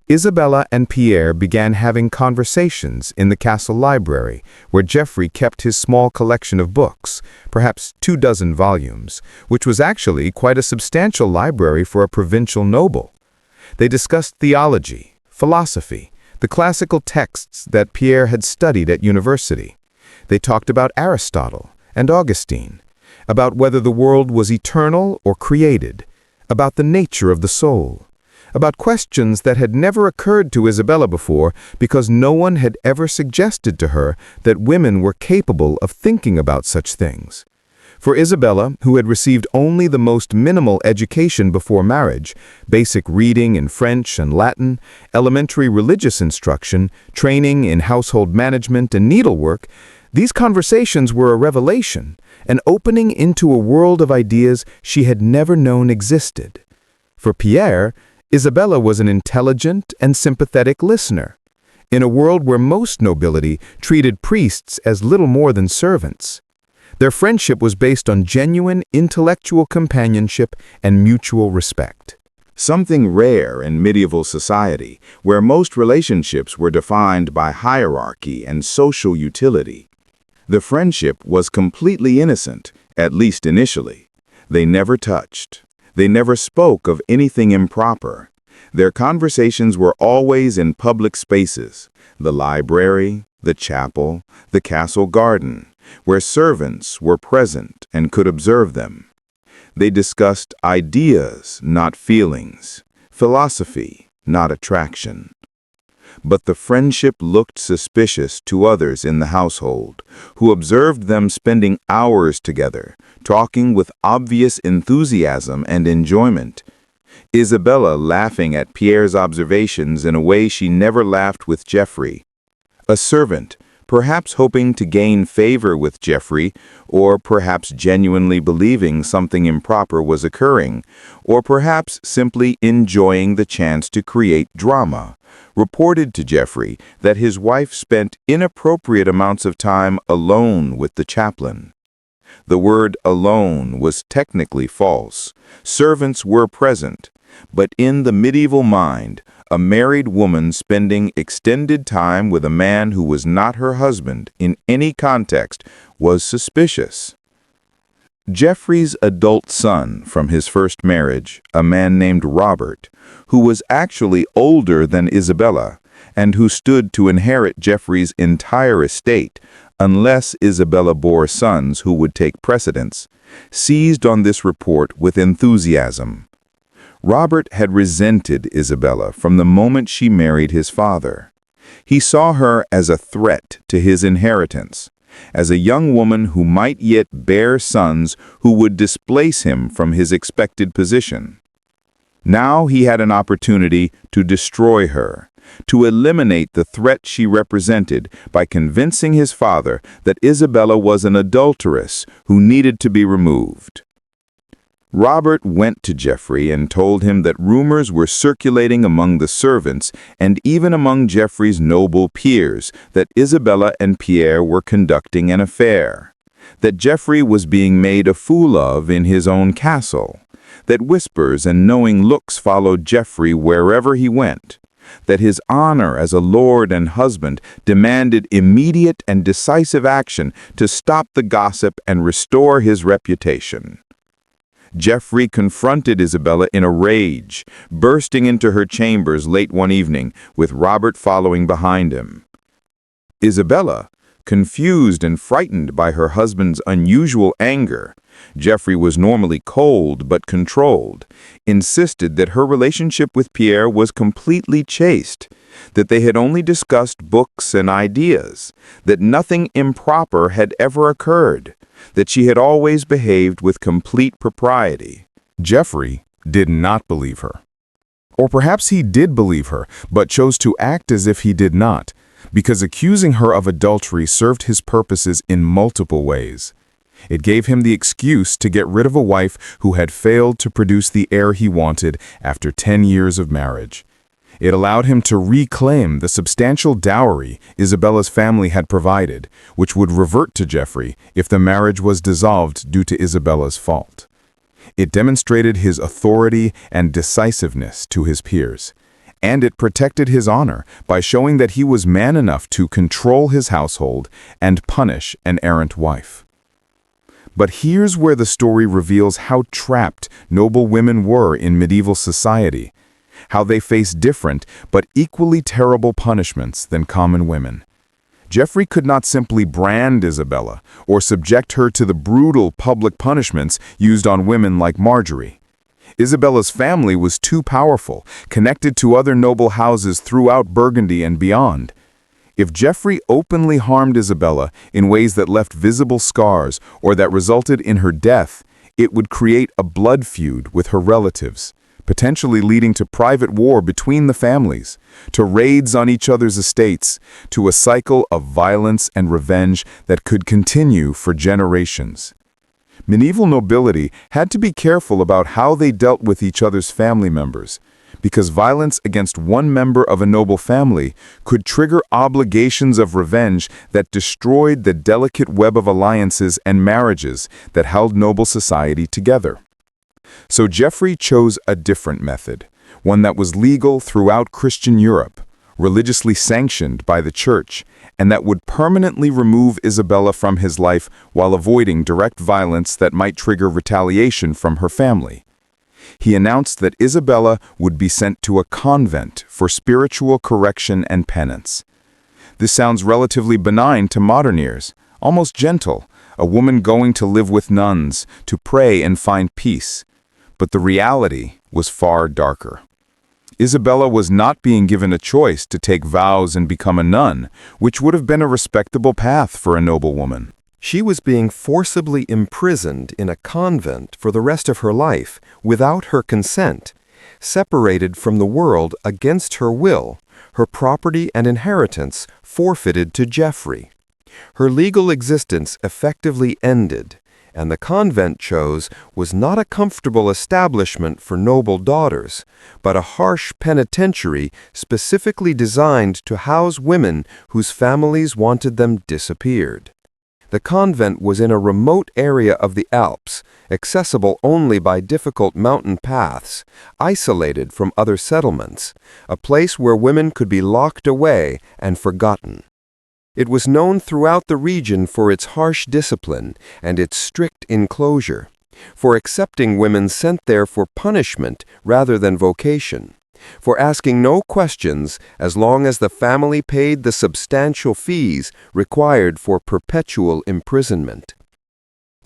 Isabella and Pierre began having conversations in the castle library, where Geoffrey kept his small collection of books, perhaps 24 volumes, which was actually quite a substantial library for a provincial noble. They discussed theology, philosophy, the classical texts that Pierre had studied at university. They talked about Aristotle and Augustine, about whether the world was eternal or created, about the nature of the soul, about questions that had never occurred to Isabella before because no one had ever suggested to her that women were capable of thinking about such things. For Isabella, who had received only the most minimal education before marriage, basic reading in French and Latin, elementary religious instruction, training in household management and needlework, these conversations were a revelation, an opening into a world of ideas she had never known existed. For Pierre, Isabella was an intelligent and sympathetic listener, in a world where most nobility treated priests as little more than servants. Their friendship was based on genuine intellectual companionship and mutual respect. something rare in medieval society where most relationships were defined by hierarchy and social utility. The friendship was completely innocent, at least initially. They never touched. They never spoke of anything improper. Their conversations were always in public spaces, the library, the chapel, the castle garden, where servants were present and could observe them. They discussed ideas, not feelings, philosophy, not attraction. But the friendship looked suspicious to others in the household, who observed them spending hours together, talking with obvious enthusiasm and enjoyment. Isabella laughing at Pierre's observations in a way she never laughed with Geoffrey. A servant, perhaps hoping to gain favor with Geoffrey, or perhaps genuinely believing something improper was occurring, or perhaps simply enjoying the chance to create drama, reported to Geoffrey that his wife spent inappropriate amounts of time alone with the chaplain. The word alone was technically false. Servants were present, but in the medieval mind, a married woman spending extended time with a man who was not her husband in any context was suspicious. Geoffrey's adult son from his first marriage, a man named Robert, who was actually older than Isabella, and who stood to inherit Geoffrey's entire estate, unless Isabella bore sons who would take precedence, seized on this report with enthusiasm. Robert had resented Isabella from the moment she married his father. He saw her as a threat to his inheritance, as a young woman who might yet bear sons who would displace him from his expected position. Now he had an opportunity to destroy her, to eliminate the threat she represented by convincing his father that Isabella was an adulteress who needed to be removed. Robert went to Geoffrey and told him that rumors were circulating among the servants and even among Geoffrey's noble peers that Isabella and Pierre were conducting an affair, that Geoffrey was being made a fool of in his own castle, that whispers and knowing looks followed Geoffrey wherever he went, that his honor as a lord and husband demanded immediate and decisive action to stop the gossip and restore his reputation. Geoffrey confronted Isabella in a rage, bursting into her chambers late one evening, with Robert following behind him. Isabella, confused and frightened by her husband's unusual anger, Geoffrey was normally cold but controlled, insisted that her relationship with Pierre was completely chaste, that they had only discussed books and ideas, that nothing improper had ever occurred, that she had always behaved with complete propriety. Geoffrey did not believe her. Or perhaps he did believe her, but chose to act as if he did not, because accusing her of adultery served his purposes in multiple ways. It gave him the excuse to get rid of a wife who had failed to produce the heir he wanted after 10 years of marriage. It allowed him to reclaim the substantial dowry Isabella's family had provided, which would revert to Geoffrey if the marriage was dissolved due to Isabella's fault. It demonstrated his authority and decisiveness to his peers, and it protected his honor by showing that he was man enough to control his household and punish an errant wife. But here's where the story reveals how trapped noble women were in medieval society, how they faced different but equally terrible punishments than common women. Geoffrey could not simply brand Isabella or subject her to the brutal public punishments used on women like Marjorie. Isabella's family was too powerful, connected to other noble houses throughout Burgundy and beyond. If Geoffrey openly harmed Isabella in ways that left visible scars or that resulted in her death, it would create a blood feud with her relatives, potentially leading to private war between the families, to raids on each other's estates, to a cycle of violence and revenge that could continue for generations. Medieval nobility had to be careful about how they dealt with each other's family members, because violence against one member of a noble family could trigger obligations of revenge that destroyed the delicate web of alliances and marriages that held noble society together. So Geoffrey chose a different method, one that was legal throughout Christian Europe, religiously sanctioned by the church, and that would permanently remove Isabella from his life while avoiding direct violence that might trigger retaliation from her family. He announced that Isabella would be sent to a convent for spiritual correction and penance. This sounds relatively benign to modern ears, almost gentle, a woman going to live with nuns, to pray and find peace. But the reality was far darker. Isabella was not being given a choice to take vows and become a nun, which would have been a respectable path for a noble woman. She was being forcibly imprisoned in a convent for the rest of her life without her consent, separated from the world against her will, her property and inheritance forfeited to Geoffrey. Her legal existence effectively ended, and the convent chose was not a comfortable establishment for noble daughters, but a harsh penitentiary specifically designed to house women whose families wanted them disappeared. The convent was in a remote area of the Alps, accessible only by difficult mountain paths, isolated from other settlements, a place where women could be locked away and forgotten. It was known throughout the region for its harsh discipline and its strict enclosure, for accepting women sent there for punishment rather than vocation, for asking no questions as long as the family paid the substantial fees required for perpetual imprisonment.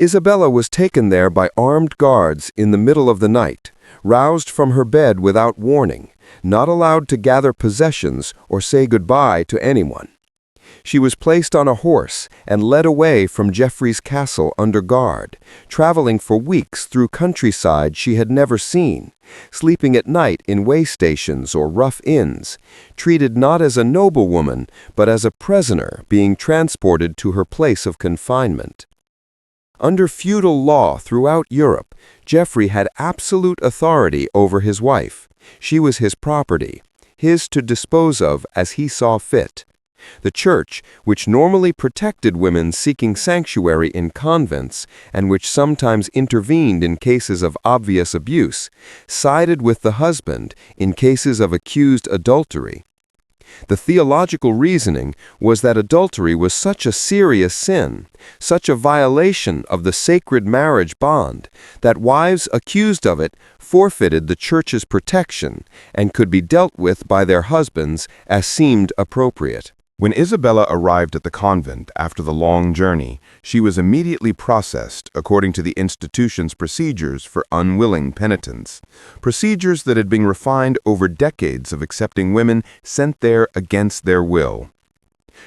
Isabella was taken there by armed guards in the middle of the night, roused from her bed without warning, not allowed to gather possessions or say goodbye to anyone. She was placed on a horse and led away from Geoffrey's castle under guard, traveling for weeks through countryside she had never seen, sleeping at night in way stations or rough inns, treated not as a noblewoman but as a prisoner being transported to her place of confinement. Under feudal law throughout Europe, Geoffrey had absolute authority over his wife. She was his property, his to dispose of as he saw fit. The Church, which normally protected women seeking sanctuary in convents and which sometimes intervened in cases of obvious abuse, sided with the husband in cases of accused adultery. The theological reasoning was that adultery was such a serious sin, such a violation of the sacred marriage bond, that wives accused of it forfeited the Church's protection and could be dealt with by their husbands as seemed appropriate. When Isabella arrived at the convent after the long journey, she was immediately processed according to the institution's procedures for unwilling penitents, procedures that had been refined over decades of accepting women sent there against their will.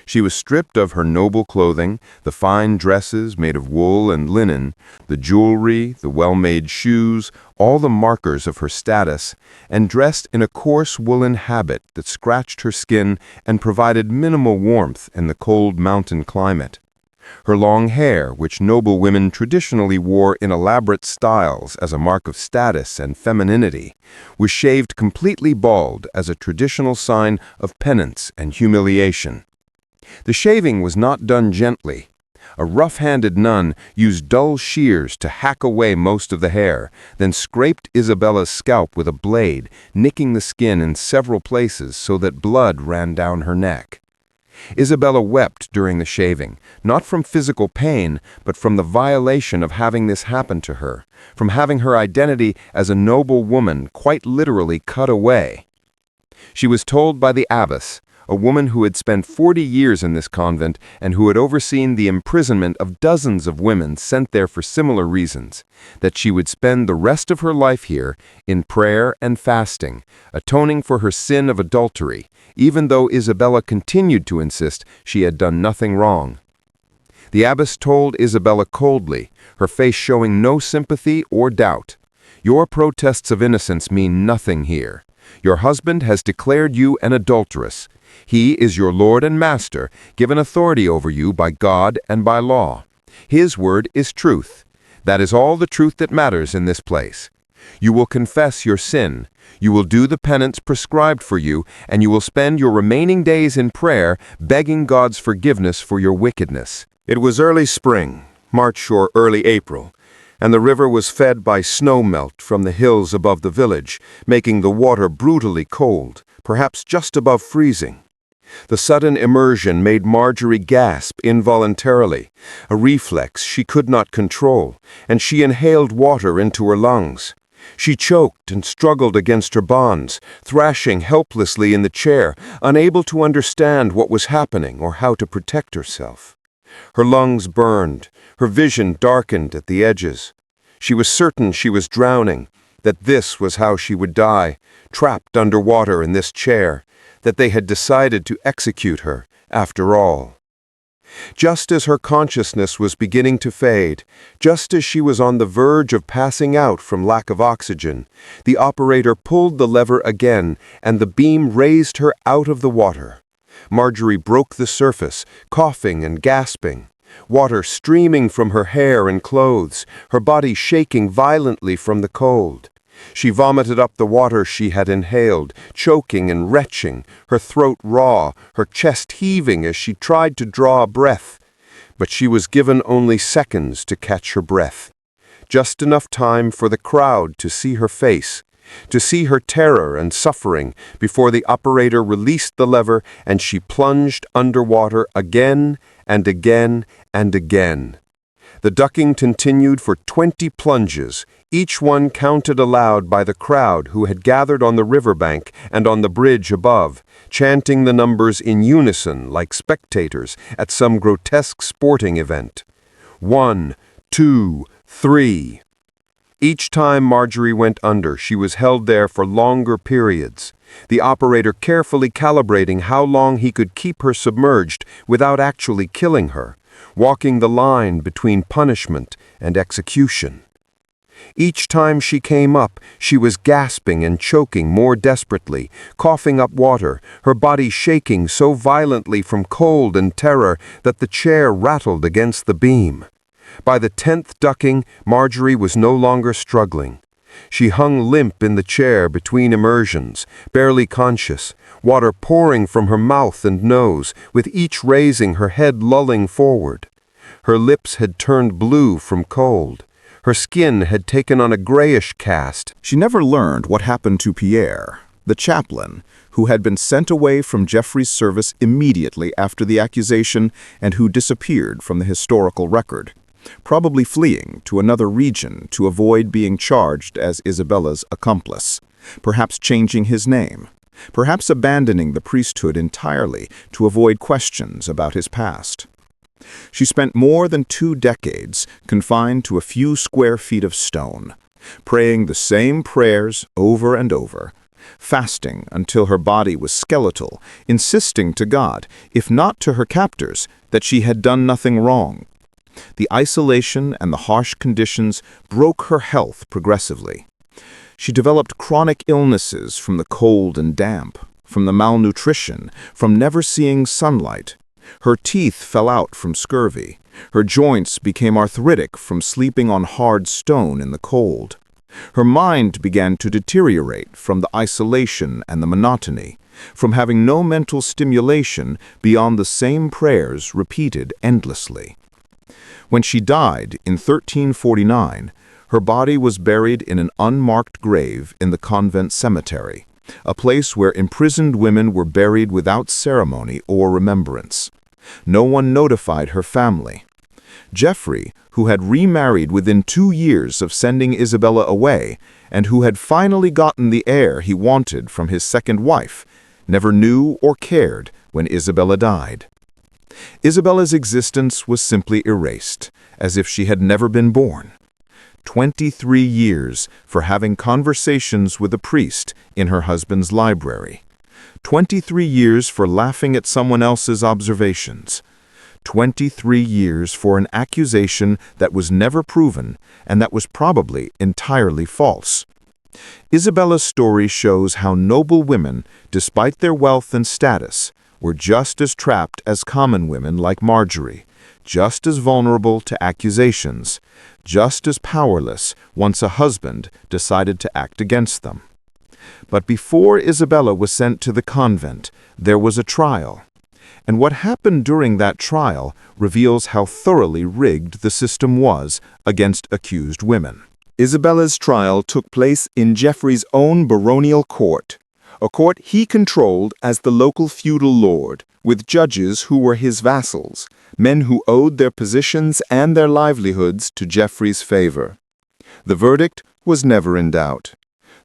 She was stripped of her noble clothing, the fine dresses made of wool and linen, the jewelry, the well-made shoes, all the markers of her status, and dressed in a coarse woolen habit that scratched her skin and provided minimal warmth in the cold mountain climate. Her long hair, which noble women traditionally wore in elaborate styles as a mark of status and femininity, was shaved completely bald as a traditional sign of penance and humiliation. The shaving was not done gently. A rough-handed nun used dull shears to hack away most of the hair, then scraped Isabella's scalp with a blade, nicking the skin in several places so that blood ran down her neck. Isabella wept during the shaving, not from physical pain, but from the violation of having this happen to her, from having her identity as a noble woman quite literally cut away. She was told by the abbess, a woman who had spent 40 years in this convent and who had overseen the imprisonment of dozens of women sent there for similar reasons, that she would spend the rest of her life here in prayer and fasting, atoning for her sin of adultery, even though Isabella continued to insist she had done nothing wrong. The abbess told Isabella coldly, her face showing no sympathy or doubt, "Your protests of innocence mean nothing here. Your husband has declared you an adulteress. He is your Lord and Master, given authority over you by God and by law. His word is truth. That is all the truth that matters in this place. You will confess your sin, you will do the penance prescribed for you, and you will spend your remaining days in prayer, begging God's forgiveness for your wickedness." It was early spring, March or early April, and the river was fed by snow melt from the hills above the village, making the water brutally cold, perhaps just above freezing. The sudden immersion made Marjorie gasp involuntarily, a reflex she could not control, and she inhaled water into her lungs. She choked and struggled against her bonds, thrashing helplessly in the chair, unable to understand what was happening or how to protect herself. Her lungs burned, her vision darkened at the edges. She was certain she was drowning, that this was how she would die, trapped underwater in this chair, that they had decided to execute her after all. Just as her consciousness was beginning to fade, just as she was on the verge of passing out from lack of oxygen, the operator pulled the lever again, and the beam raised her out of the water. Marjorie broke the surface, coughing and gasping, water streaming from her hair and clothes, her body shaking violently from the cold. She vomited up the water she had inhaled, choking and retching, her throat raw, her chest heaving as she tried to draw a breath. But she was given only seconds to catch her breath. Just enough time for the crowd to see her face, to see her terror and suffering before the operator released the lever and she plunged underwater again and again and again. The ducking continued for 20 plunges, each one counted aloud by the crowd who had gathered on the riverbank and on the bridge above, chanting the numbers in unison like spectators at some grotesque sporting event. 1, 2, 3. Each time Marjorie went under, she was held there for longer periods, the operator carefully calibrating how long he could keep her submerged without actually killing her, walking the line between punishment and execution. Each time she came up, she was gasping and choking more desperately, coughing up water, her body shaking so violently from cold and terror that the chair rattled against the beam. By the 10th ducking, Marjorie was no longer struggling. She hung limp in the chair between immersions, barely conscious, water pouring from her mouth and nose, with each raising her head lolling forward. Her lips had turned blue from cold. Her skin had taken on a grayish cast. She never learned what happened to Pierre, the chaplain, who had been sent away from Jeffrey's service immediately after the accusation and who disappeared from the historical record, probably fleeing to another region to avoid being charged as Isabella's accomplice, perhaps changing his name, perhaps abandoning the priesthood entirely to avoid questions about his past. She spent more than 2 decades confined to a few square feet of stone, praying the same prayers over and over, fasting until her body was skeletal, insisting to God, if not to her captors, that she had done nothing wrong. The isolation and the harsh conditions broke her health progressively. She developed chronic illnesses from the cold and damp, from the malnutrition, from never seeing sunlight. Her teeth fell out from scurvy. Her joints became arthritic from sleeping on hard stone in the cold. Her mind began to deteriorate from the isolation and the monotony, from having no mental stimulation beyond the same prayers repeated endlessly. When she died in 1349, her body was buried in an unmarked grave in the convent cemetery, a place where imprisoned women were buried without ceremony or remembrance. No one notified her family. Jeffrey, who had remarried within 2 years of sending Isabella away, and who had finally gotten the heir he wanted from his second wife, never knew or cared when Isabella died. Isabella's existence was simply erased, as if she had never been born. 23 years for having conversations with a priest in her husband's library. 23 years for laughing at someone else's observations. 23 years for an accusation that was never proven and that was probably entirely false. Isabella's story shows how noble women, despite their wealth and status, were just as trapped as common women like Marjorie, just as vulnerable to accusations, just as powerless once a husband decided to act against them. But before Isabella was sent to the convent, there was a trial. And what happened during that trial reveals how thoroughly rigged the system was against accused women. Isabella's trial took place in Geoffrey's own baronial court, a court he controlled as the local feudal lord, with judges who were his vassals, men who owed their positions and their livelihoods to Geoffrey's favor. The verdict was never in doubt.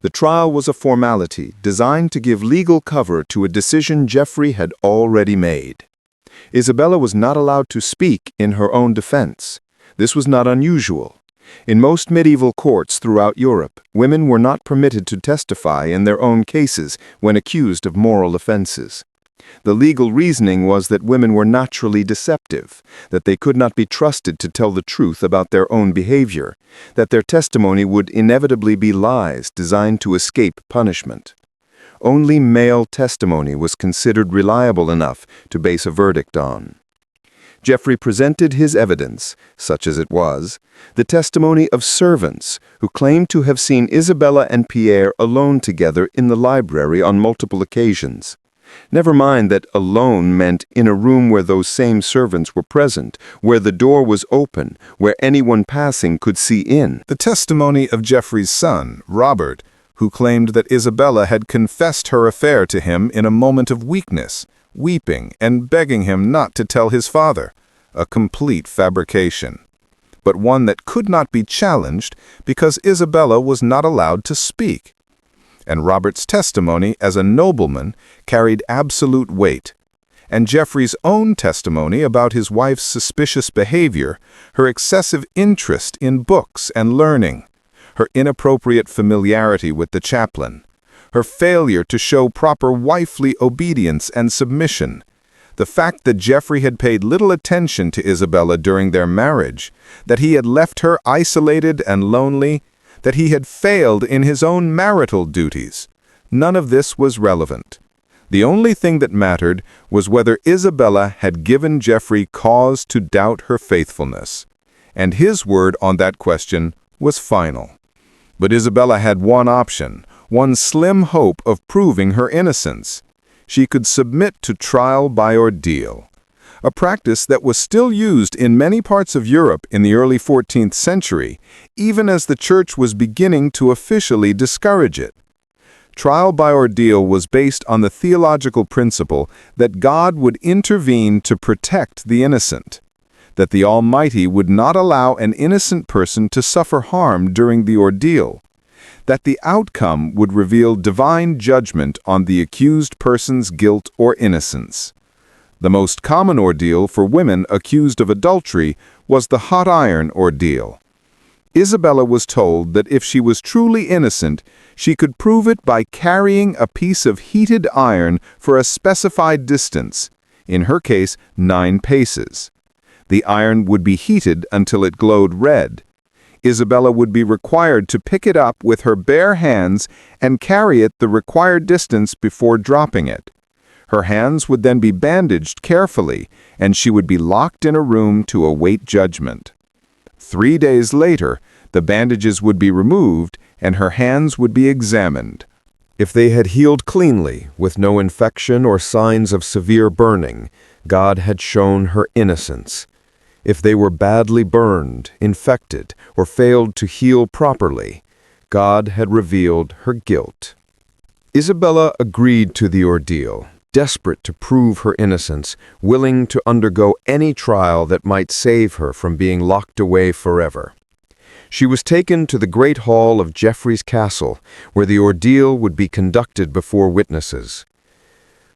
The trial was a formality designed to give legal cover to a decision Geoffrey had already made. Isabella was not allowed to speak in her own defense. This was not unusual. In most medieval courts throughout Europe, women were not permitted to testify in their own cases when accused of moral offenses. The legal reasoning was that women were naturally deceptive, that they could not be trusted to tell the truth about their own behavior, that their testimony would inevitably be lies designed to escape punishment. Only male testimony was considered reliable enough to base a verdict on. Geoffrey presented his evidence, such as it was, the testimony of servants who claimed to have seen Isabella and Pierre alone together in the library on multiple occasions. Never mind that alone meant in a room where those same servants were present, where the door was open, where anyone passing could see in. The testimony of Geoffrey's son, Robert, who claimed that Isabella had confessed her affair to him in a moment of weakness, weeping and begging him not to tell his father, a complete fabrication, but one that could not be challenged because Isabella was not allowed to speak. And Robert's testimony as a nobleman carried absolute weight, and Geoffrey's own testimony about his wife's suspicious behavior, her excessive interest in books and learning, her inappropriate familiarity with the chaplain, her failure to show proper wifely obedience and submission, the fact that Geoffrey had paid little attention to Isabella during their marriage, that he had left her isolated and lonely, that he had failed in his own marital duties. None of this was relevant. The only thing that mattered was whether Isabella had given Geoffrey cause to doubt her faithfulness, and his word on that question was final. But Isabella had one option, one slim hope of proving her innocence. She could submit to trial by ordeal, a practice that was still used in many parts of Europe in the early 14th century, even as the Church was beginning to officially discourage it. Trial by ordeal was based on the theological principle that God would intervene to protect the innocent, that the Almighty would not allow an innocent person to suffer harm during the ordeal, that the outcome would reveal divine judgment on the accused person's guilt or innocence. The most common ordeal for women accused of adultery was the hot iron ordeal. Isabella was told that if she was truly innocent, she could prove it by carrying a piece of heated iron for a specified distance, in her case 9 paces. The iron would be heated until it glowed red. Isabella would be required to pick it up with her bare hands and carry it the required distance before dropping it. Her hands would then be bandaged carefully, and she would be locked in a room to await judgment. 3 days later, the bandages would be removed, and her hands would be examined. If they had healed cleanly, with no infection or signs of severe burning, God had shown her innocence. If they were badly burned, infected, or failed to heal properly, God had revealed her guilt. Isabella agreed to the ordeal, desperate to prove her innocence, willing to undergo any trial that might save her from being locked away forever. She was taken to the great hall of Geoffrey's castle, where the ordeal would be conducted before witnesses.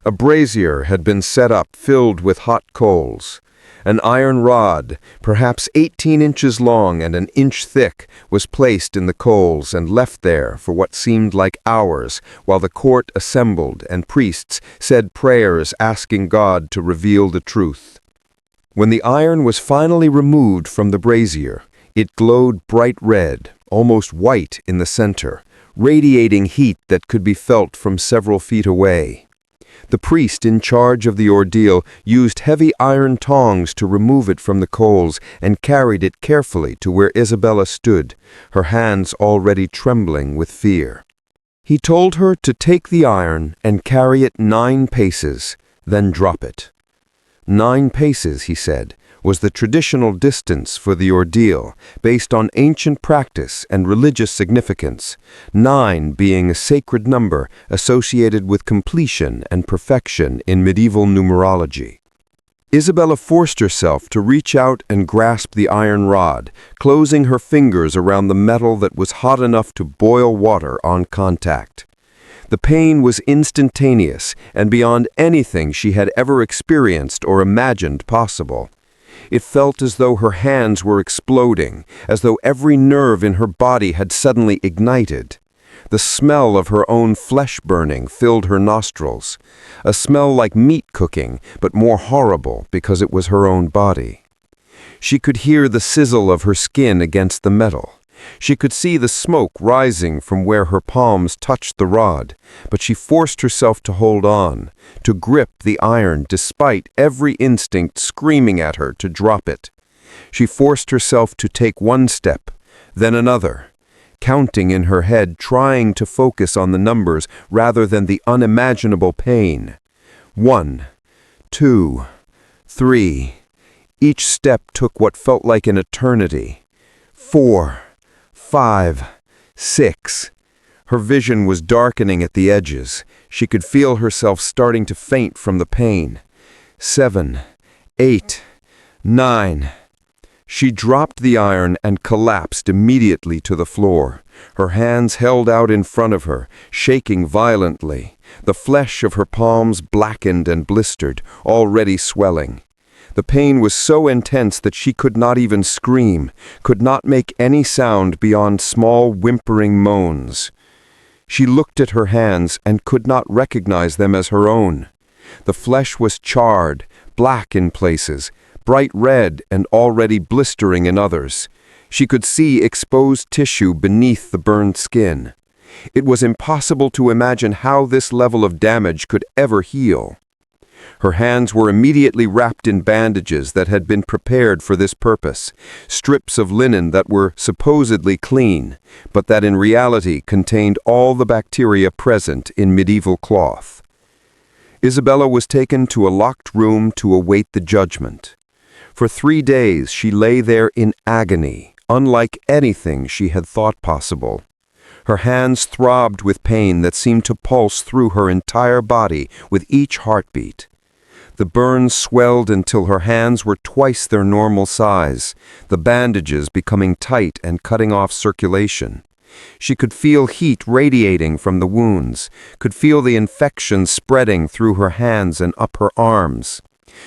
A brazier had been set up filled with hot coals. An iron rod, perhaps 18 inches long and an inch thick, was placed in the coals and left there for what seemed like hours while the court assembled and priests said prayers asking God to reveal the truth. When the iron was finally removed from the brazier, it glowed bright red, almost white in the center, radiating heat that could be felt from several feet away. The priest in charge of the ordeal used heavy iron tongs to remove it from the coals and carried it carefully to where Isabella stood, her hands already trembling with fear. He told her to take the iron and carry it 9 paces, then drop it. 9 paces, he said, was the traditional distance for the ordeal, based on ancient practice and religious significance, 9 being a sacred number associated with completion and perfection in medieval numerology. Isabella forced herself to reach out and grasp the iron rod, closing her fingers around the metal that was hot enough to boil water on contact. The pain was instantaneous and beyond anything she had ever experienced or imagined possible. It felt as though her hands were exploding, as though every nerve in her body had suddenly ignited. The smell of her own flesh burning filled her nostrils, a smell like meat cooking, but more horrible because it was her own body. She could hear the sizzle of her skin against the metal. She could see the smoke rising from where her palms touched the rod, but she forced herself to hold on, to grip the iron despite every instinct screaming at her to drop it. She forced herself to take one step, then another, counting in her head, trying to focus on the numbers rather than the unimaginable pain. 1, 2, 3. Each step took what felt like an eternity. 4, 5, 6. Her vision was darkening at the edges. She could feel herself starting to faint from the pain. 7, 8, 9. She dropped the iron and collapsed immediately to the floor. Her hands held out in front of her, shaking violently. The flesh of her palms blackened and blistered, already swelling. The pain was so intense that she could not even scream, could not make any sound beyond small whimpering moans. She looked at her hands and could not recognize them as her own. The flesh was charred, black in places, bright red and already blistering in others. She could see exposed tissue beneath the burned skin. It was impossible to imagine how this level of damage could ever heal. Her hands were immediately wrapped in bandages that had been prepared for this purpose, strips of linen that were supposedly clean, but that in reality contained all the bacteria present in medieval cloth. Isabella was taken to a locked room to await the judgment. For 3 days she lay there in agony, unlike anything she had thought possible. Her hands throbbed with pain that seemed to pulse through her entire body with each heartbeat. The burns swelled until her hands were twice their normal size, the bandages becoming tight and cutting off circulation. She could feel heat radiating from the wounds, could feel the infection spreading through her hands and up her arms.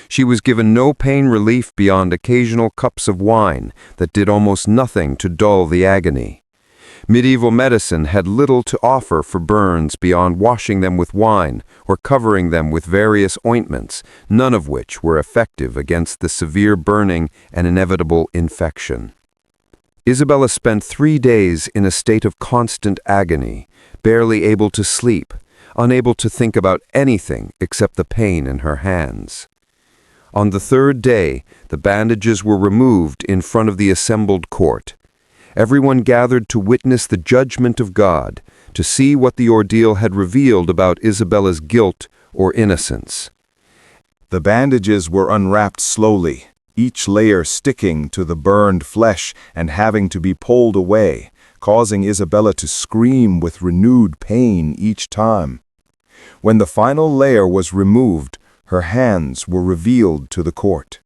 She was given no pain relief beyond occasional cups of wine that did almost nothing to dull the agony. Medieval medicine had little to offer for burns beyond washing them with wine or covering them with various ointments, none of which were effective against the severe burning and inevitable infection. Isabella spent 3 days in a state of constant agony, barely able to sleep, unable to think about anything except the pain in her hands. On the 3rd day, the bandages were removed in front of the assembled court. Everyone gathered to witness the judgment of God, to see what the ordeal had revealed about Isabella's guilt or innocence. The bandages were unwrapped slowly, each layer sticking to the burned flesh and having to be pulled away, causing Isabella to scream with renewed pain each time. When the final layer was removed, her hands were revealed to the court.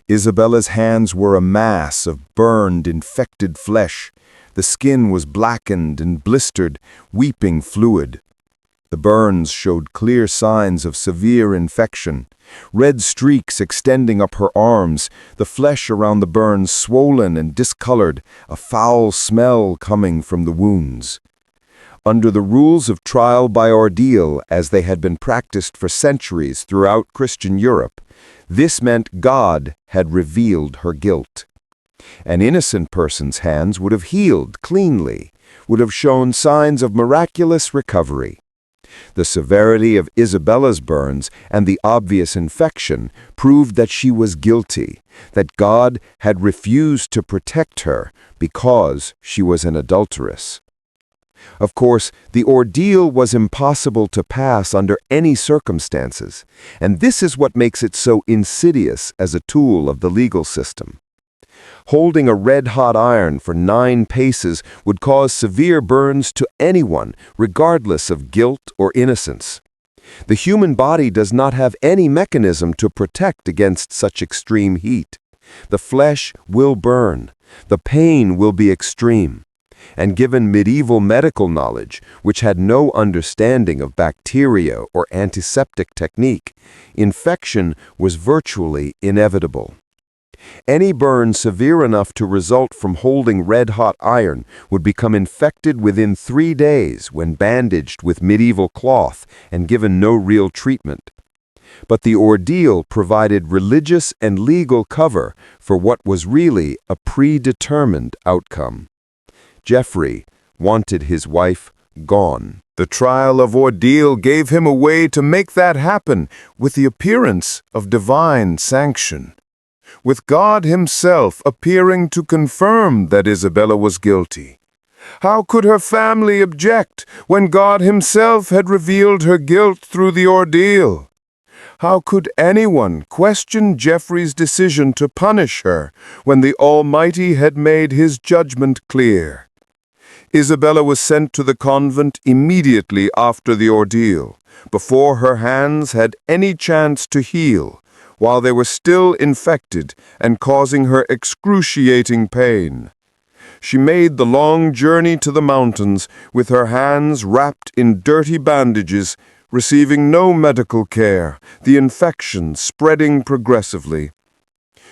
Isabella's hands were a mass of burned, infected flesh. The skin was blackened and blistered, weeping fluid. The burns showed clear signs of severe infection, red streaks extending up her arms, the flesh around the burns swollen and discolored, a foul smell coming from the wounds. Under the rules of trial by ordeal, as they had been practiced for centuries throughout Christian Europe, this meant God had revealed her guilt. An innocent person's hands would have healed cleanly, would have shown signs of miraculous recovery. The severity of Isabella's burns and the obvious infection proved that she was guilty, that God had refused to protect her because she was an adulteress. Of course, the ordeal was impossible to pass under any circumstances, and this is what makes it so insidious as a tool of the legal system. Holding a red-hot iron for 9 paces would cause severe burns to anyone, regardless of guilt or innocence. The human body does not have any mechanism to protect against such extreme heat. The flesh will burn. The pain will be extreme. And given medieval medical knowledge, which had no understanding of bacteria or antiseptic technique, infection was virtually inevitable. Any burn severe enough to result from holding red-hot iron would become infected within 3 days when bandaged with medieval cloth and given no real treatment. But the ordeal provided religious and legal cover for what was really a predetermined outcome. Geoffrey wanted his wife gone. The trial of ordeal gave him a way to make that happen with the appearance of divine sanction, with God himself appearing to confirm that Isabella was guilty. How could her family object when God himself had revealed her guilt through the ordeal? How could anyone question Geoffrey's decision to punish her when the Almighty had made his judgment clear? Isabella was sent to the convent immediately after the ordeal, before her hands had any chance to heal, while they were still infected and causing her excruciating pain. She made the long journey to the mountains with her hands wrapped in dirty bandages, receiving no medical care, the infection spreading progressively.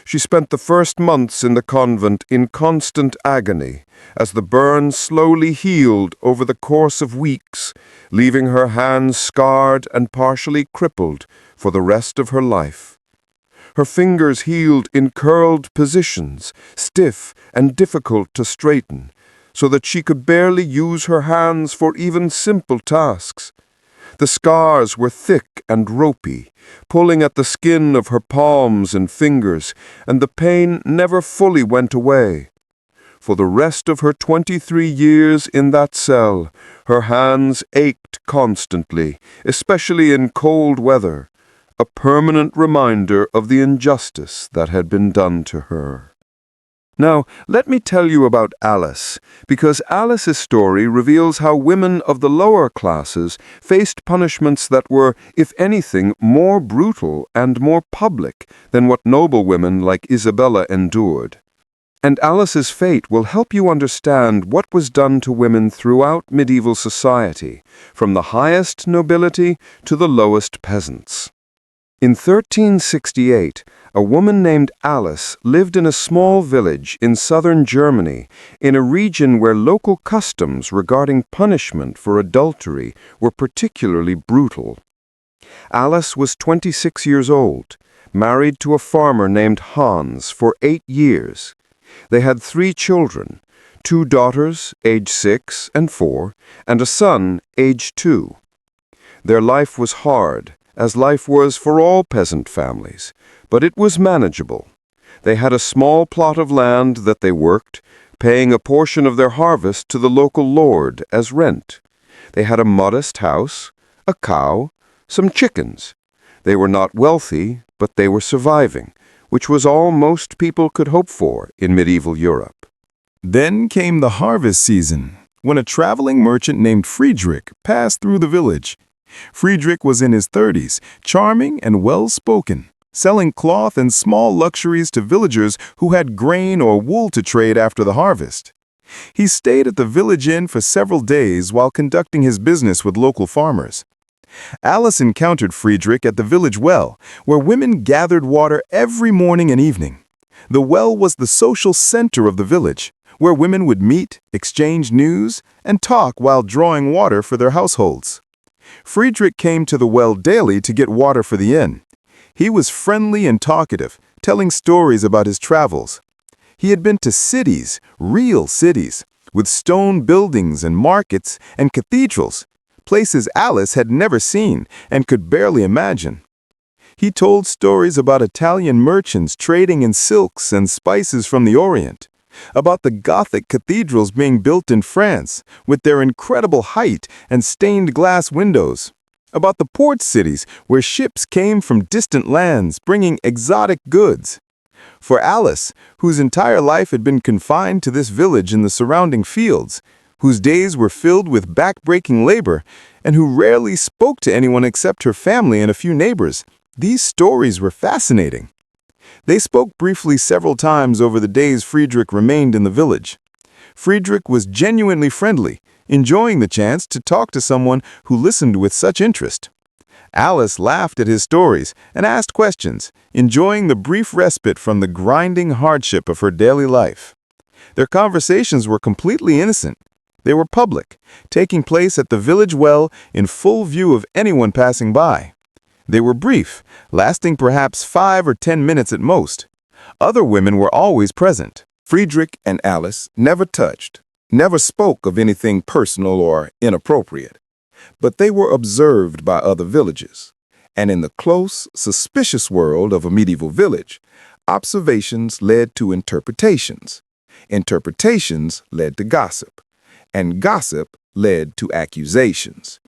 She spent the first months in the convent in constant agony, as the burn slowly healed over the course of weeks, leaving her hands scarred and partially crippled for the rest of her life. Her fingers healed in curled positions, stiff and difficult to straighten, so that she could barely use her hands for even simple tasks. The scars were thick and ropey, pulling at the skin of her palms and fingers, and the pain never fully went away. For the rest of her 23 years in that cell, her hands ached constantly, especially in cold weather, a permanent reminder of the injustice that had been done to her. Now, let me tell you about Alice, because Alice's story reveals how women of the lower classes faced punishments that were, if anything, more brutal and more public than what noble women like Isabella endured. And Alice's fate will help you understand what was done to women throughout medieval society, from the highest nobility to the lowest peasants. In 1368, a woman named Alice lived in a small village in southern Germany, in a region where local customs regarding punishment for adultery were particularly brutal. Alice was 26 years old, married to a farmer named Hans for 8 years. They had 3 children, 2 daughters, aged 6 and 4, and a son, aged 2. Their life was hard, as life was for all peasant families, but it was manageable. They had a small plot of land that they worked, paying a portion of their harvest to the local lord as rent. They had a modest house, a cow, some chickens. They were not wealthy, but they were surviving, which was all most people could hope for in medieval Europe. Then came the harvest season, when a traveling merchant named Friedrich passed through the village. Friedrich was in his 30s, charming and well-spoken, selling cloth and small luxuries to villagers who had grain or wool to trade after the harvest. He stayed at the village inn for several days while conducting his business with local farmers. Alice encountered Friedrich at the village well, where women gathered water every morning and evening. The well was the social center of the village, where women would meet, exchange news, and talk while drawing water for their households. Friedrich came to the well daily to get water for the inn. He was friendly and talkative, telling stories about his travels. He had been to cities, real cities, with stone buildings and markets and cathedrals, places Alice had never seen and could barely imagine. He told stories about Italian merchants trading in silks and spices from the Orient, about the Gothic cathedrals being built in France with their incredible height and stained glass windows, about the port cities where ships came from distant lands bringing exotic goods. For Alice, whose entire life had been confined to this village and the surrounding fields, whose days were filled with back-breaking labor, and who rarely spoke to anyone except her family and a few neighbors, these stories were fascinating. They spoke briefly several times over the days Friedrich remained in the village. Friedrich was genuinely friendly, enjoying the chance to talk to someone who listened with such interest. Alice laughed at his stories and asked questions, enjoying the brief respite from the grinding hardship of her daily life. Their conversations were completely innocent. They were public, taking place at the village well in full view of anyone passing by. They were brief, lasting perhaps 5 or 10 minutes at most. Other women were always present. Friedrich and Alice never touched, never spoke of anything personal or inappropriate. But they were observed by other villages. And in the close, suspicious world of a medieval village, observations led to interpretations. Interpretations led to gossip. And gossip led to accusations.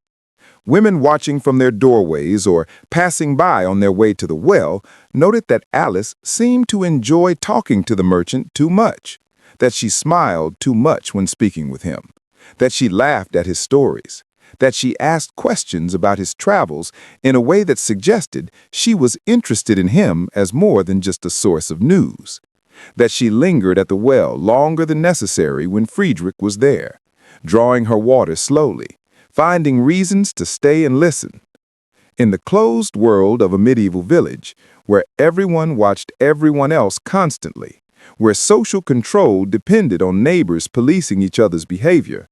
Women watching from their doorways or passing by on their way to the well noted that Alice seemed to enjoy talking to the merchant too much, that she smiled too much when speaking with him, that she laughed at his stories, that she asked questions about his travels in a way that suggested she was interested in him as more than just a source of news, that she lingered at the well longer than necessary when Friedrich was there, drawing her water slowly, finding reasons to stay and listen. In the closed world of a medieval village, where everyone watched everyone else constantly, where social control depended on neighbors policing each other's behavior,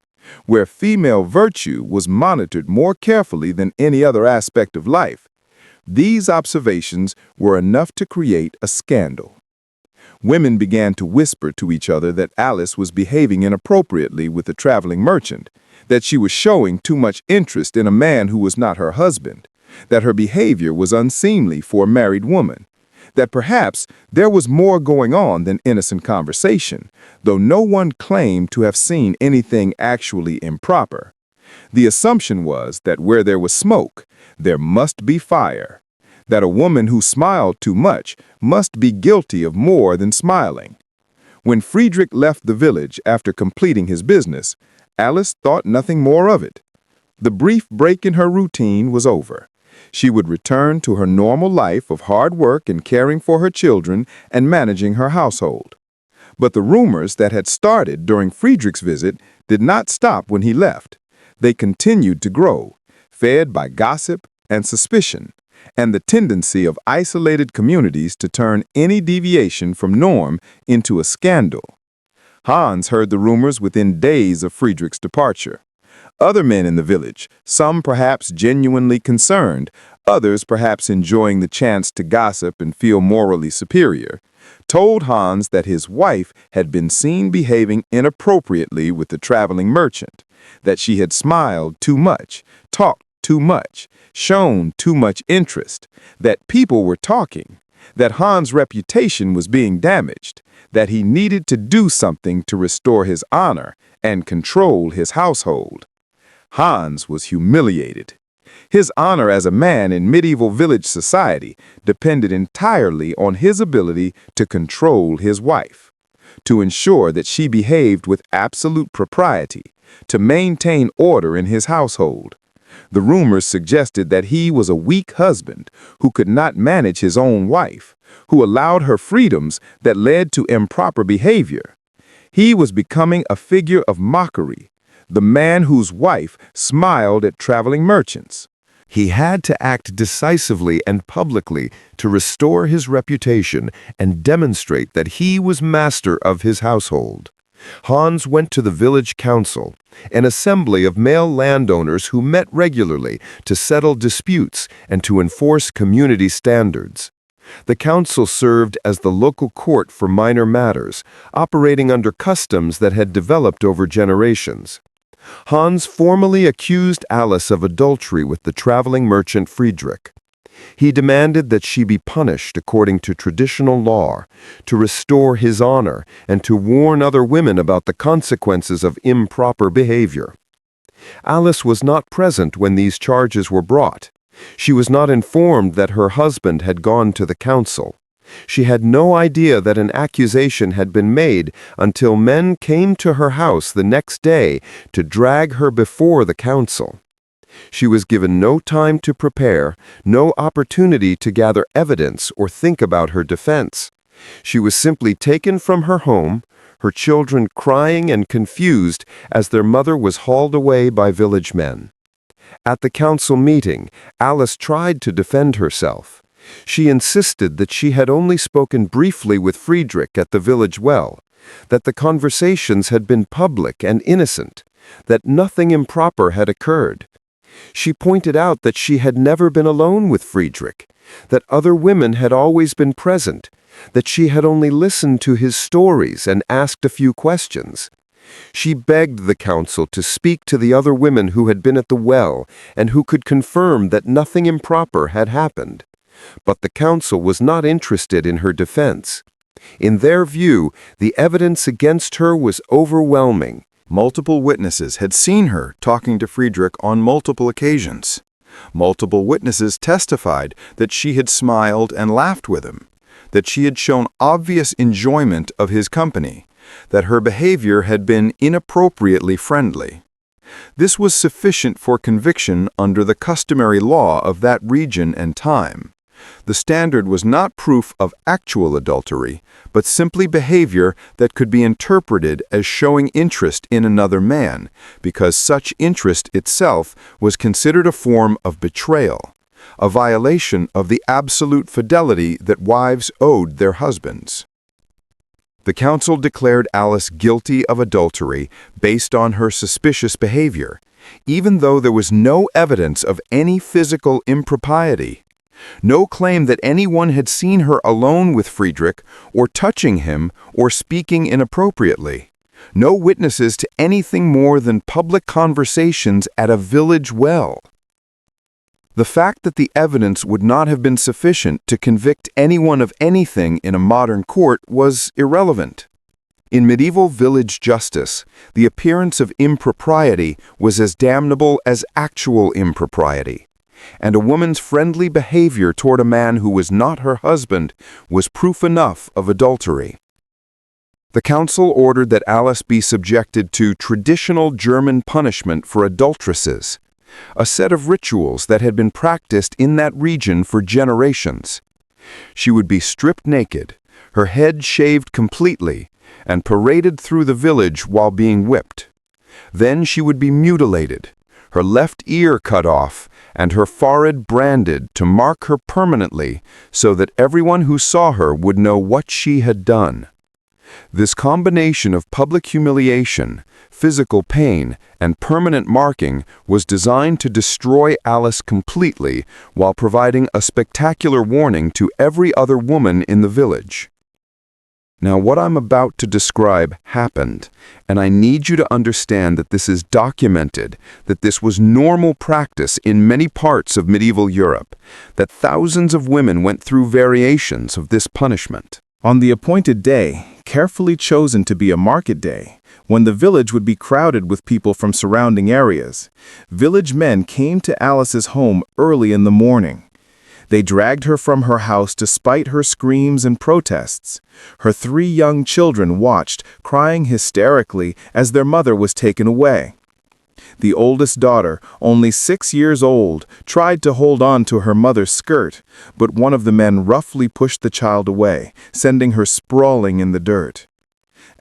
where female virtue was monitored more carefully than any other aspect of life, these observations were enough to create a scandal. Women began to whisper to each other that Alice was behaving inappropriately with the traveling merchant, that she was showing too much interest in a man who was not her husband, that her behavior was unseemly for a married woman, that perhaps there was more going on than innocent conversation, though no one claimed to have seen anything actually improper. The assumption was that where there was smoke, there must be fire, that a woman who smiled too much must be guilty of more than smiling. When Friedrich left the village after completing his business, Alice thought nothing more of it. The brief break in her routine was over. She would return to her normal life of hard work and caring for her children and managing her household. But the rumors that had started during Friedrich's visit did not stop when he left. They continued to grow, fed by gossip and suspicion, and the tendency of isolated communities to turn any deviation from norm into a scandal. Hans heard the rumors within days of Friedrich's departure. Other men in the village, some perhaps genuinely concerned, others perhaps enjoying the chance to gossip and feel morally superior, told Hans that his wife had been seen behaving inappropriately with the traveling merchant, that she had smiled too much, talked too much, shown too much interest, that people were talking, that Hans' reputation was being damaged, that he needed to do something to restore his honor and control his household. Hans was humiliated. His honor as a man in medieval village society depended entirely on his ability to control his wife, to ensure that she behaved with absolute propriety, to maintain order in his household. The rumors suggested that he was a weak husband who could not manage his own wife, who allowed her freedoms that led to improper behavior. He was becoming a figure of mockery, the man whose wife smiled at traveling merchants. He had to act decisively and publicly to restore his reputation and demonstrate that he was master of his household. Hans went to the village council, an assembly of male landowners who met regularly to settle disputes and to enforce community standards. The council served as the local court for minor matters, operating under customs that had developed over generations. Hans formally accused Alice of adultery with the traveling merchant Friedrich. He demanded that she be punished according to traditional law, to restore his honor, and to warn other women about the consequences of improper behavior. Alice was not present when these charges were brought. She was not informed that her husband had gone to the council. She had no idea that an accusation had been made until men came to her house the next day to drag her before the council. She was given no time to prepare, no opportunity to gather evidence or think about her defense. She was simply taken from her home, her children crying and confused as their mother was hauled away by village men. At the council meeting, Alice tried to defend herself. She insisted that she had only spoken briefly with Friedrich at the village well, that the conversations had been public and innocent, that nothing improper had occurred. She pointed out that she had never been alone with Friedrich, that other women had always been present, that she had only listened to his stories and asked a few questions. She begged the council to speak to the other women who had been at the well and who could confirm that nothing improper had happened. But the council was not interested in her defense. In their view, the evidence against her was overwhelming. Multiple witnesses had seen her talking to Friedrich on multiple occasions. Multiple witnesses testified that she had smiled and laughed with him, that she had shown obvious enjoyment of his company, that her behavior had been inappropriately friendly. This was sufficient for conviction under the customary law of that region and time. The standard was not proof of actual adultery, but simply behavior that could be interpreted as showing interest in another man, because such interest itself was considered a form of betrayal, a violation of the absolute fidelity that wives owed their husbands. The council declared Alice guilty of adultery based on her suspicious behavior, even though there was no evidence of any physical impropriety. No claim that anyone had seen her alone with Friedrich, or touching him, or speaking inappropriately. No witnesses to anything more than public conversations at a village well. The fact that the evidence would not have been sufficient to convict anyone of anything in a modern court was irrelevant. In medieval village justice, the appearance of impropriety was as damnable as actual impropriety, and a woman's friendly behavior toward a man who was not her husband was proof enough of adultery. The council ordered that Alice be subjected to traditional German punishment for adulteresses, a set of rituals that had been practiced in that region for generations. She would be stripped naked, her head shaved completely, and paraded through the village while being whipped. Then she would be mutilated, her left ear cut off, and her forehead branded to mark her permanently so that everyone who saw her would know what she had done. This combination of public humiliation, physical pain, and permanent marking was designed to destroy Alice completely while providing a spectacular warning to every other woman in the village. Now, what I'm about to describe happened, and I need you to understand that this is documented, that this was normal practice in many parts of medieval Europe, that thousands of women went through variations of this punishment. On the appointed day, carefully chosen to be a market day, when the village would be crowded with people from surrounding areas, village men came to Alice's home early in the morning. They dragged her from her house despite her screams and protests. Her 3 young children watched, crying hysterically as their mother was taken away. The oldest daughter, only 6 years old, tried to hold on to her mother's skirt, but one of the men roughly pushed the child away, sending her sprawling in the dirt.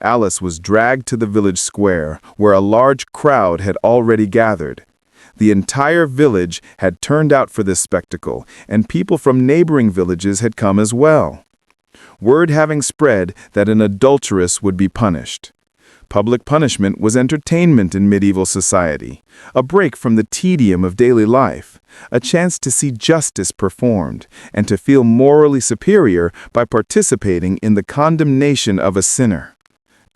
Alice was dragged to the village square, where a large crowd had already gathered. The entire village had turned out for this spectacle, and people from neighboring villages had come as well. Word having spread that an adulteress would be punished. Public punishment was entertainment in medieval society, a break from the tedium of daily life, a chance to see justice performed, and to feel morally superior by participating in the condemnation of a sinner.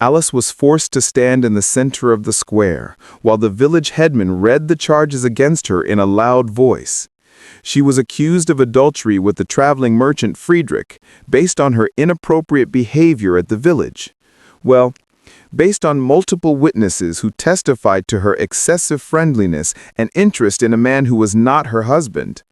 Alice was forced to stand in the center of the square, while the village headman read the charges against her in a loud voice. She was accused of adultery with the traveling merchant Friedrich, based on her inappropriate behavior at the village. Well, based on multiple witnesses who testified to her excessive friendliness and interest in a man who was not her husband.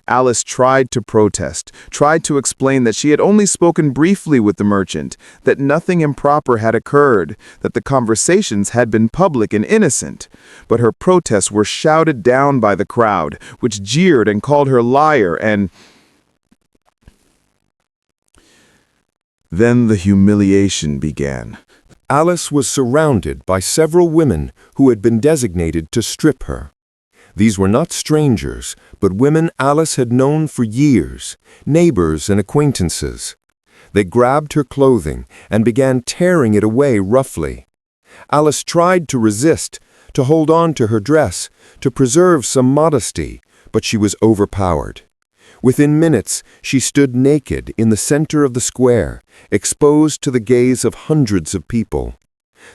Alice tried to protest, tried to explain that she had only spoken briefly with the merchant, that nothing improper had occurred, that the conversations had been public and innocent. But her protests were shouted down by the crowd, which jeered and called her liar and... Then the humiliation began. Alice was surrounded by several women who had been designated to strip her. These were not strangers, but women Alice had known for years, neighbors and acquaintances. They grabbed her clothing and began tearing it away roughly. Alice tried to resist, to hold on to her dress, to preserve some modesty, but she was overpowered. Within minutes, she stood naked in the center of the square, exposed to the gaze of hundreds of people.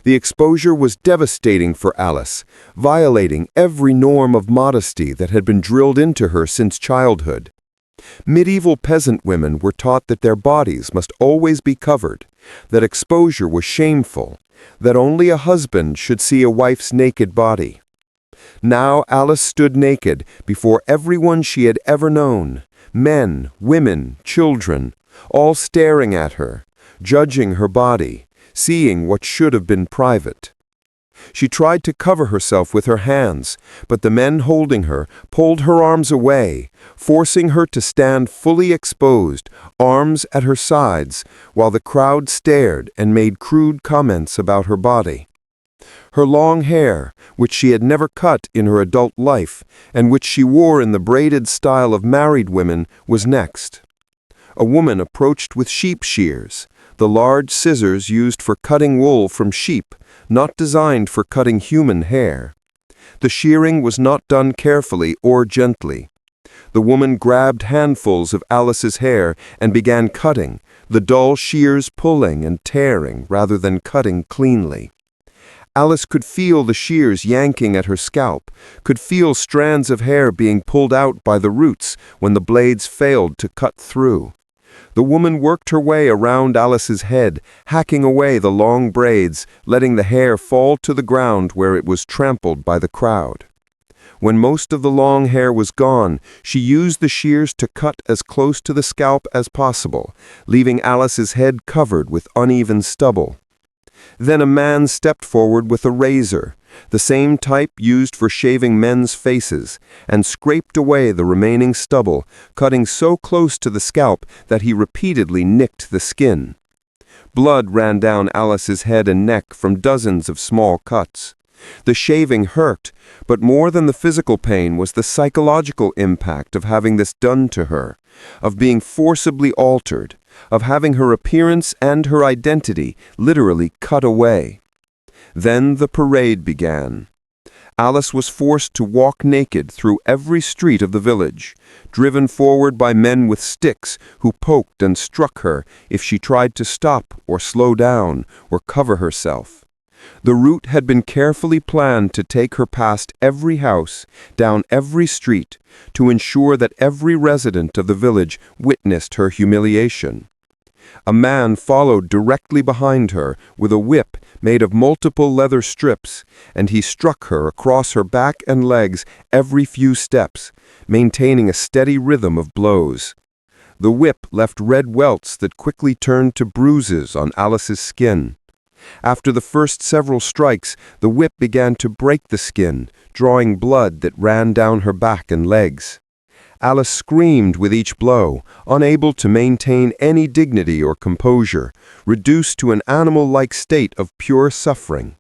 The exposure was devastating for Alice, violating every norm of modesty that had been drilled into her since childhood. Medieval peasant women were taught that their bodies must always be covered, that exposure was shameful, that only a husband should see a wife's naked body. Now Alice stood naked before everyone she had ever known, men, women, children, all staring at her, judging her body, seeing what should have been private. She tried to cover herself with her hands, but the men holding her pulled her arms away, forcing her to stand fully exposed, arms at her sides, while the crowd stared and made crude comments about her body. Her long hair, which she had never cut in her adult life, and which she wore in the braided style of married women, was next. A woman approached with sheep shears, the large scissors used for cutting wool from sheep, not designed for cutting human hair. The shearing was not done carefully or gently. The woman grabbed handfuls of Alice's hair and began cutting, the dull shears pulling and tearing rather than cutting cleanly. Alice could feel the shears yanking at her scalp, could feel strands of hair being pulled out by the roots when the blades failed to cut through. The woman worked her way around Alice's head, hacking away the long braids, letting the hair fall to the ground where it was trampled by the crowd. When most of the long hair was gone, she used the shears to cut as close to the scalp as possible, leaving Alice's head covered with uneven stubble. Then a man stepped forward with a razor, the same type used for shaving men's faces, and scraped away the remaining stubble, cutting so close to the scalp that he repeatedly nicked the skin. Blood ran down Alice's head and neck from dozens of small cuts. The shaving hurt, but more than the physical pain was the psychological impact of having this done to her, of being forcibly altered, of having her appearance and her identity literally cut away. Then the parade began. Alice was forced to walk naked through every street of the village, driven forward by men with sticks who poked and struck her if she tried to stop or slow down or cover herself. The route had been carefully planned to take her past every house, down every street, to ensure that every resident of the village witnessed her humiliation. A man followed directly behind her with a whip made of multiple leather strips, and he struck her across her back and legs every few steps, maintaining a steady rhythm of blows. The whip left red welts that quickly turned to bruises on Alice's skin. After the first several strikes, the whip began to break the skin, drawing blood that ran down her back and legs. Alice screamed with each blow, unable to maintain any dignity or composure, reduced to an animal-like state of pure suffering.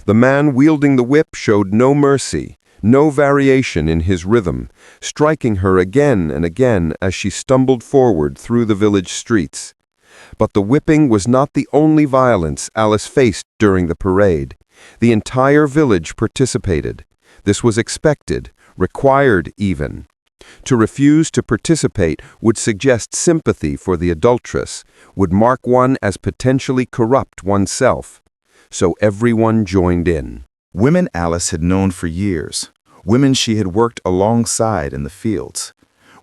The man wielding the whip showed no mercy, no variation in his rhythm, striking her again and again as she stumbled forward through the village streets. But the whipping was not the only violence Alice faced during the parade. The entire village participated. This was expected, required even. To refuse to participate would suggest sympathy for the adulteress, would mark one as potentially corrupt oneself. So everyone joined in. Women Alice had known for years, women she had worked alongside in the fields,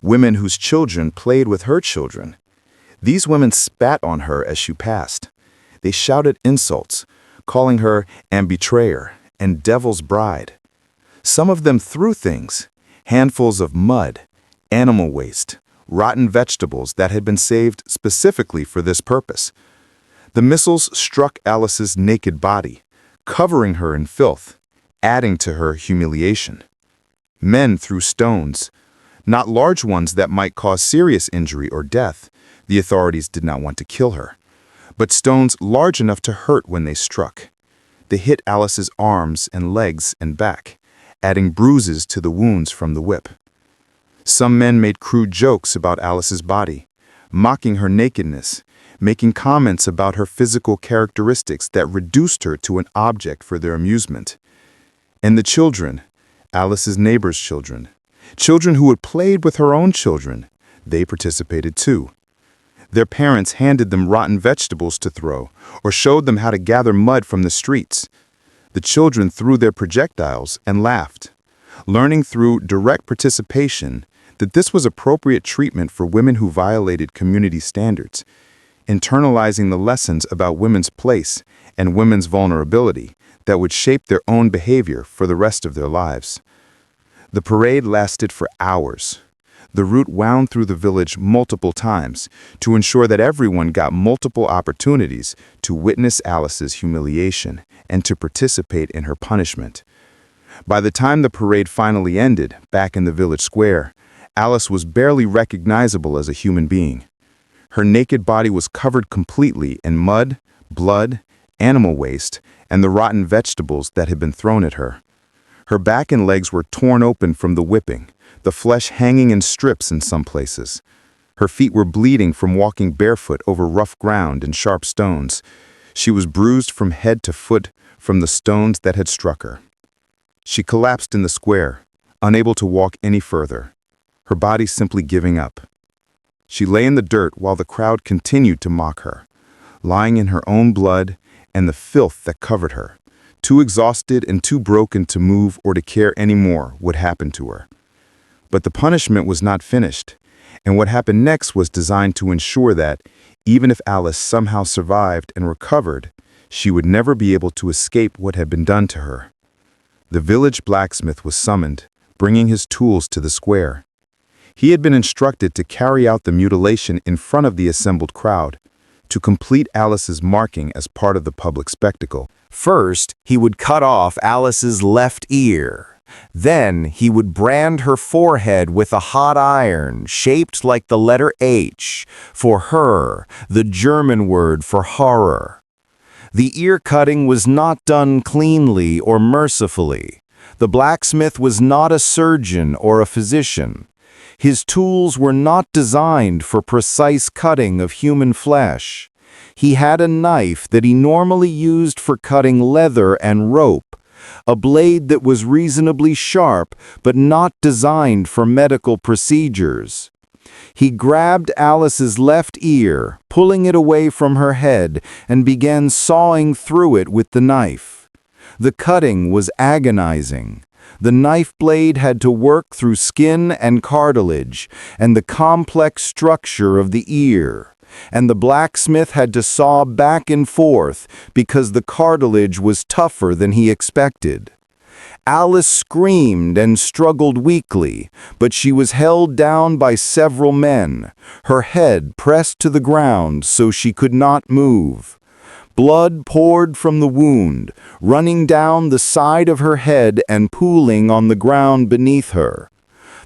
women whose children played with her children. These women spat on her as she passed. They shouted insults, calling her an betrayer and devil's bride. Some of them threw things, handfuls of mud, animal waste, rotten vegetables that had been saved specifically for this purpose. The missiles struck Alice's naked body, covering her in filth, adding to her humiliation. Men threw stones, not large ones that might cause serious injury or death. The authorities did not want to kill her, but stones large enough to hurt when they struck. They hit Alice's arms and legs and back, adding bruises to the wounds from the whip. Some men made crude jokes about Alice's body, mocking her nakedness, making comments about her physical characteristics that reduced her to an object for their amusement. And the children, Alice's neighbors' children, children who had played with her own children, they participated too. Their parents handed them rotten vegetables to throw or showed them how to gather mud from the streets. The children threw their projectiles and laughed, learning through direct participation that this was appropriate treatment for women who violated community standards, internalizing the lessons about women's place and women's vulnerability that would shape their own behavior for the rest of their lives. The parade lasted for hours. The route wound through the village multiple times to ensure that everyone got multiple opportunities to witness Alice's humiliation and to participate in her punishment. By the time the parade finally ended, back in the village square, Alice was barely recognizable as a human being. Her naked body was covered completely in mud, blood, animal waste, and the rotten vegetables that had been thrown at her. Her back and legs were torn open from the whipping, the flesh hanging in strips in some places. Her feet were bleeding from walking barefoot over rough ground and sharp stones. She was bruised from head to foot from the stones that had struck her. She collapsed in the square, unable to walk any further, her body simply giving up. She lay in the dirt while the crowd continued to mock her, lying in her own blood and the filth that covered her, too exhausted and too broken to move or to care anymore what happened to her. But the punishment was not finished, and what happened next was designed to ensure that, even if Alice somehow survived and recovered, she would never be able to escape what had been done to her. The village blacksmith was summoned, bringing his tools to the square. He had been instructed to carry out the mutilation in front of the assembled crowd, to complete Alice's marking as part of the public spectacle. First, he would cut off Alice's left ear. Then he would brand her forehead with a hot iron shaped like the letter H, for her, the German word for horror. The ear cutting was not done cleanly or mercifully. The blacksmith was not a surgeon or a physician. His tools were not designed for precise cutting of human flesh. He had a knife that he normally used for cutting leather and rope, a blade that was reasonably sharp but not designed for medical procedures. He grabbed Alice's left ear, pulling it away from her head, and began sawing through it with the knife. The cutting was agonizing. The knife blade had to work through skin and cartilage and the complex structure of the ear, and the blacksmith had to saw back and forth because the cartilage was tougher than he expected. Alice screamed and struggled weakly, but she was held down by several men, her head pressed to the ground so she could not move. Blood poured from the wound, running down the side of her head and pooling on the ground beneath her.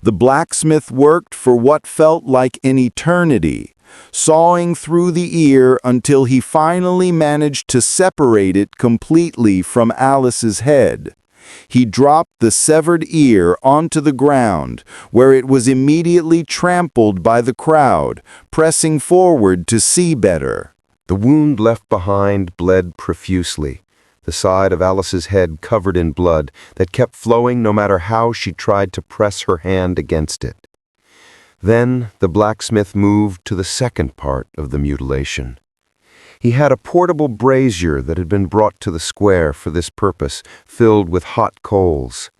The blacksmith worked for what felt like an eternity, sawing through the ear until he finally managed to separate it completely from Alice's head. He dropped the severed ear onto the ground, where it was immediately trampled by the crowd, pressing forward to see better. The wound left behind bled profusely, the side of Alice's head covered in blood that kept flowing no matter how she tried to press her hand against it. Then the blacksmith moved to the second part of the mutilation. He had a portable brazier that had been brought to the square for this purpose, filled with hot coals.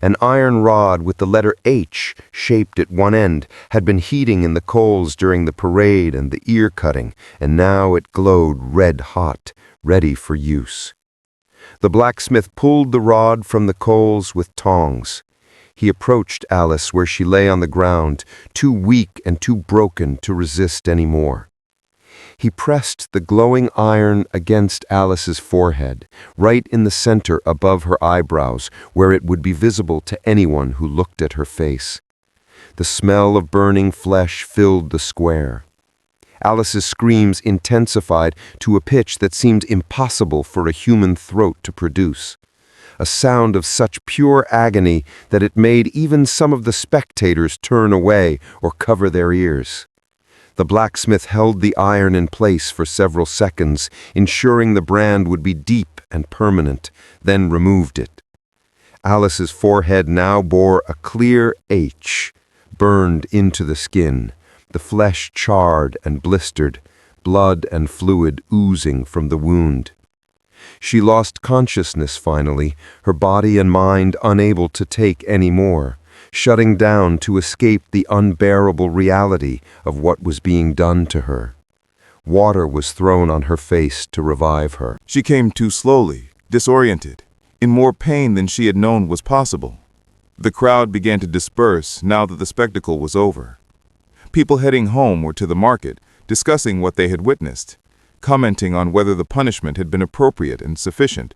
An iron rod with the letter H shaped at one end had been heating in the coals during the parade and the ear cutting, and now it glowed red-hot, ready for use. The blacksmith pulled the rod from the coals with tongs. He approached Alice where she lay on the ground, too weak and too broken to resist any more. He pressed the glowing iron against Alice's forehead, right in the center above her eyebrows, where it would be visible to anyone who looked at her face. The smell of burning flesh filled the square. Alice's screams intensified to a pitch that seemed impossible for a human throat to produce. A sound of such pure agony that it made even some of the spectators turn away or cover their ears. The blacksmith held the iron in place for several seconds, ensuring the brand would be deep and permanent, then removed it. Alice's forehead now bore a clear H, burned into the skin, the flesh charred and blistered, blood and fluid oozing from the wound. She lost consciousness finally, her body and mind unable to take any more, shutting down to escape the unbearable reality of what was being done to her. Water was thrown on her face to revive her. She came to slowly, disoriented, in more pain than she had known was possible. The crowd began to disperse now that the spectacle was over. People heading home or to the market, discussing what they had witnessed, commenting on whether the punishment had been appropriate and sufficient,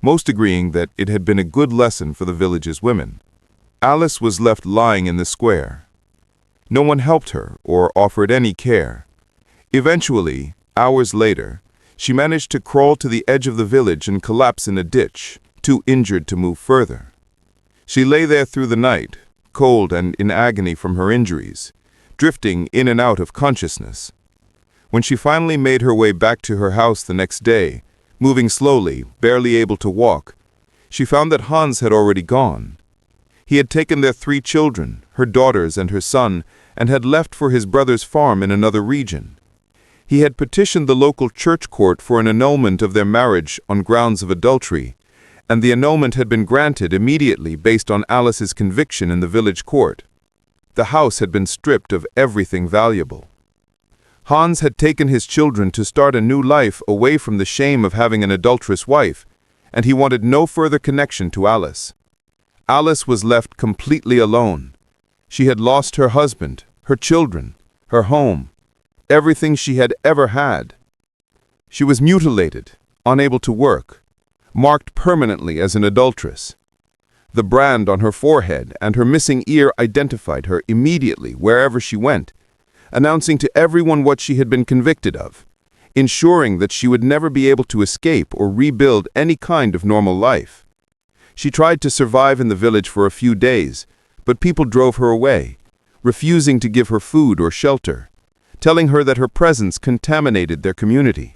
most agreeing that it had been a good lesson for the village's women. Alice was left lying in the square. No one helped her or offered any care. Eventually, hours later, she managed to crawl to the edge of the village and collapse in a ditch, too injured to move further. She lay there through the night, cold and in agony from her injuries, drifting in and out of consciousness. When she finally made her way back to her house the next day, moving slowly, barely able to walk, she found that Hans had already gone. He had taken their 3 children, her daughters and her son, and had left for his brother's farm in another region. He had petitioned the local church court for an annulment of their marriage on grounds of adultery, and the annulment had been granted immediately based on Alice's conviction in the village court. The house had been stripped of everything valuable. Hans had taken his children to start a new life away from the shame of having an adulterous wife, and he wanted no further connection to Alice. Alice was left completely alone. She had lost her husband, her children, her home, everything she had ever had. She was mutilated, unable to work, marked permanently as an adulteress. The brand on her forehead and her missing ear identified her immediately wherever she went, announcing to everyone what she had been convicted of, ensuring that she would never be able to escape or rebuild any kind of normal life. She tried to survive in the village for a few days, but people drove her away, refusing to give her food or shelter, telling her that her presence contaminated their community.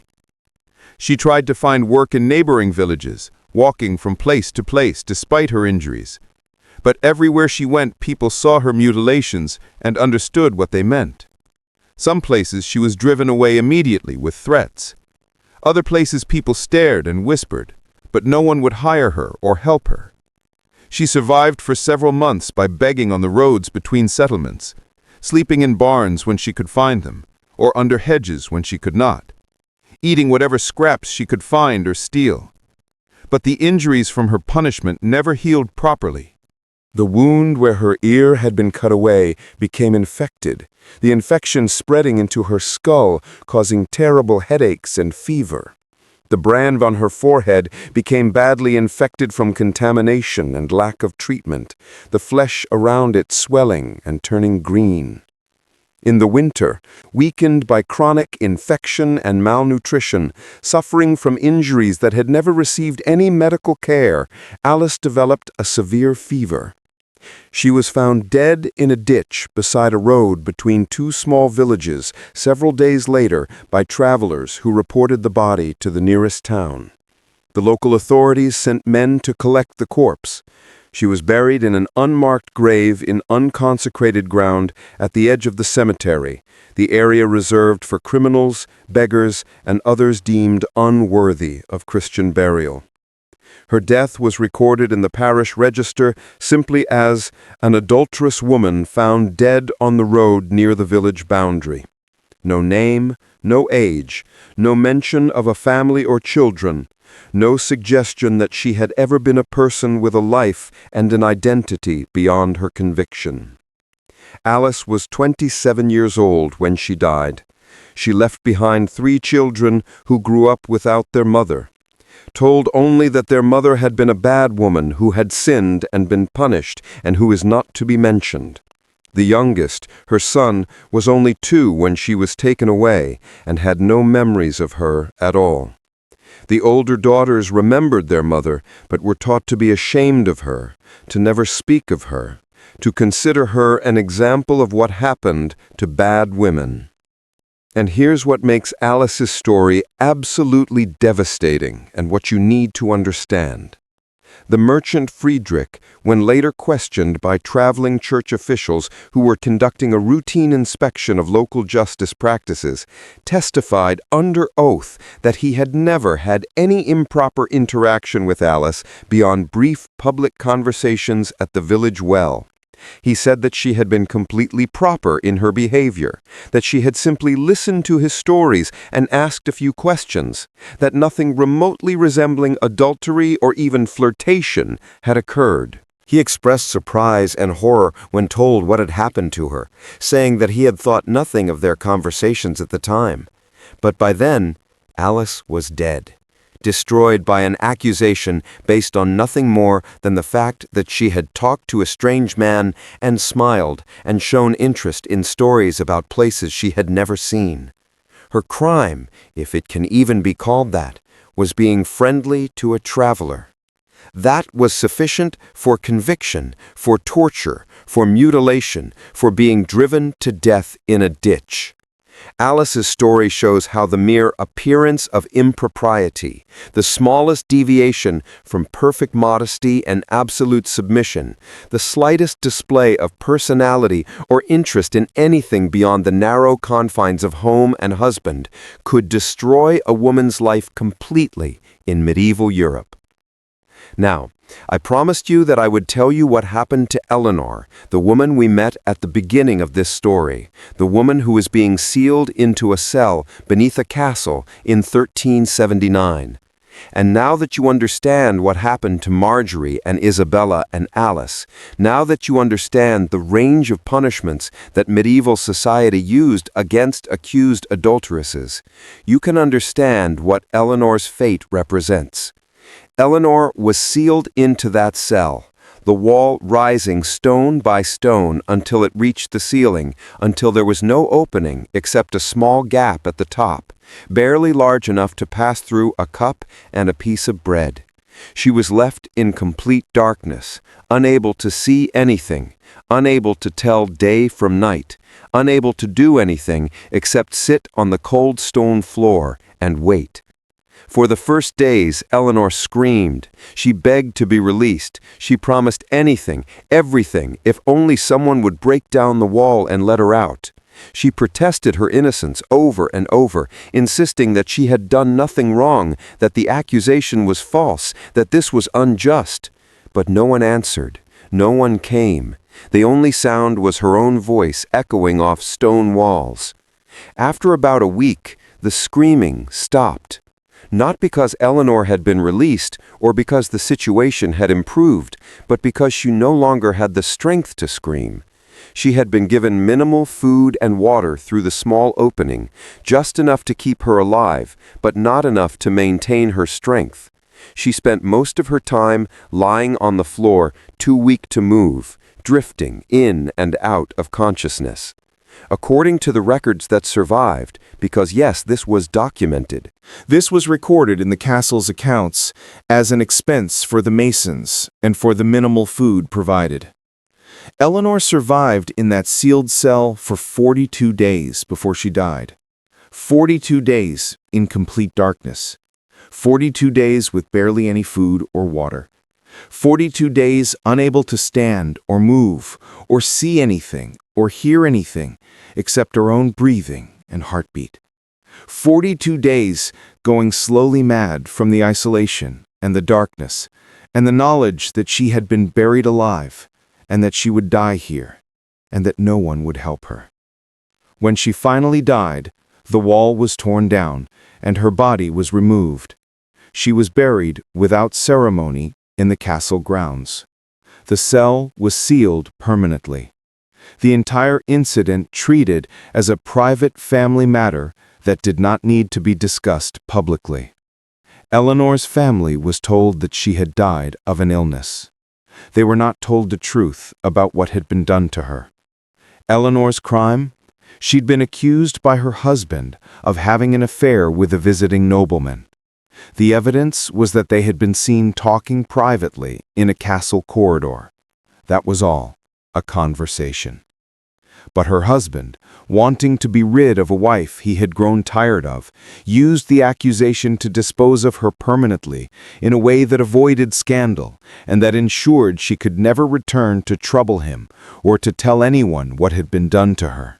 She tried to find work in neighboring villages, walking from place to place despite her injuries. But everywhere she went, people saw her mutilations and understood what they meant. Some places she was driven away immediately with threats. Other places people stared and whispered, but no one would hire her or help her. She survived for several months by begging on the roads between settlements, sleeping in barns when she could find them, or under hedges when she could not, eating whatever scraps she could find or steal. But the injuries from her punishment never healed properly. The wound where her ear had been cut away became infected, the infection spreading into her skull, causing terrible headaches and fever. The brand on her forehead became badly infected from contamination and lack of treatment, the flesh around it swelling and turning green. In the winter, weakened by chronic infection and malnutrition, suffering from injuries that had never received any medical care, Alice developed a severe fever. She was found dead in a ditch beside a road between 2 small villages several days later by travelers who reported the body to the nearest town. The local authorities sent men to collect the corpse. She was buried in an unmarked grave in unconsecrated ground at the edge of the cemetery, the area reserved for criminals, beggars, and others deemed unworthy of Christian burial. Her death was recorded in the parish register simply as an adulterous woman found dead on the road near the village boundary. No name, no age, no mention of a family or children, no suggestion that she had ever been a person with a life and an identity beyond her conviction. Alice was 27 years old when she died. She left behind 3 children who grew up without their mother, told only that their mother had been a bad woman who had sinned and been punished and who is not to be mentioned. The youngest, her son, was only 2 when she was taken away and had no memories of her at all. The older daughters remembered their mother, but were taught to be ashamed of her, to never speak of her, to consider her an example of what happened to bad women. And here's what makes Alice's story absolutely devastating and what you need to understand. The merchant Friedrich, when later questioned by traveling church officials who were conducting a routine inspection of local justice practices, testified under oath that he had never had any improper interaction with Alice beyond brief public conversations at the village well. He said that she had been completely proper in her behavior, that she had simply listened to his stories and asked a few questions, that nothing remotely resembling adultery or even flirtation had occurred. He expressed surprise and horror when told what had happened to her, saying that he had thought nothing of their conversations at the time. But by then, Alice was dead, destroyed by an accusation based on nothing more than the fact that she had talked to a strange man and smiled and shown interest in stories about places she had never seen. Her crime, if it can even be called that, was being friendly to a traveler. That was sufficient for conviction, for torture, for mutilation, for being driven to death in a ditch. Alice's story shows how the mere appearance of impropriety, the smallest deviation from perfect modesty and absolute submission, the slightest display of personality or interest in anything beyond the narrow confines of home and husband, could destroy a woman's life completely in medieval Europe. Now, I promised you that I would tell you what happened to Eleanor, the woman we met at the beginning of this story, the woman who was being sealed into a cell beneath a castle in 1379. And now that you understand what happened to Marjorie and Isabella and Alice, now that you understand the range of punishments that medieval society used against accused adulteresses, you can understand what Eleanor's fate represents. Eleanor was sealed into that cell, the wall rising stone by stone until it reached the ceiling, until there was no opening except a small gap at the top, barely large enough to pass through a cup and a piece of bread. She was left in complete darkness, unable to see anything, unable to tell day from night, unable to do anything except sit on the cold stone floor and wait. For the first days, Eleanor screamed. She begged to be released. She promised anything, everything, if only someone would break down the wall and let her out. She protested her innocence over and over, insisting that she had done nothing wrong, that the accusation was false, that this was unjust. But no one answered. No one came. The only sound was her own voice echoing off stone walls. After about a week, the screaming stopped. Not because Eleanor had been released or because the situation had improved, but because she no longer had the strength to scream. She had been given minimal food and water through the small opening, just enough to keep her alive, but not enough to maintain her strength. She spent most of her time lying on the floor, too weak to move, drifting in and out of consciousness. According to the records that survived, because yes, this was documented. This was recorded in the castle's accounts as an expense for the masons and for the minimal food provided. Eleanor survived in that sealed cell for 42 days before she died. 42 days in complete darkness. 42 days with barely any food or water. 42 days unable to stand or move or see anything or hear anything except her own breathing and heartbeat. 42 days going slowly mad from the isolation and the darkness, and the knowledge that she had been buried alive, and that she would die here, and that no one would help her. When she finally died, the wall was torn down, and her body was removed. She was buried without ceremony in the castle grounds. The cell was sealed permanently. The entire incident treated as a private family matter that did not need to be discussed publicly. Eleanor's family was told that she had died of an illness. They were not told the truth about what had been done to her. Eleanor's crime? She'd been accused by her husband of having an affair with a visiting nobleman. The evidence was that they had been seen talking privately in a castle corridor. That was all, a conversation. But her husband, wanting to be rid of a wife he had grown tired of, used the accusation to dispose of her permanently in a way that avoided scandal and that ensured she could never return to trouble him or to tell anyone what had been done to her.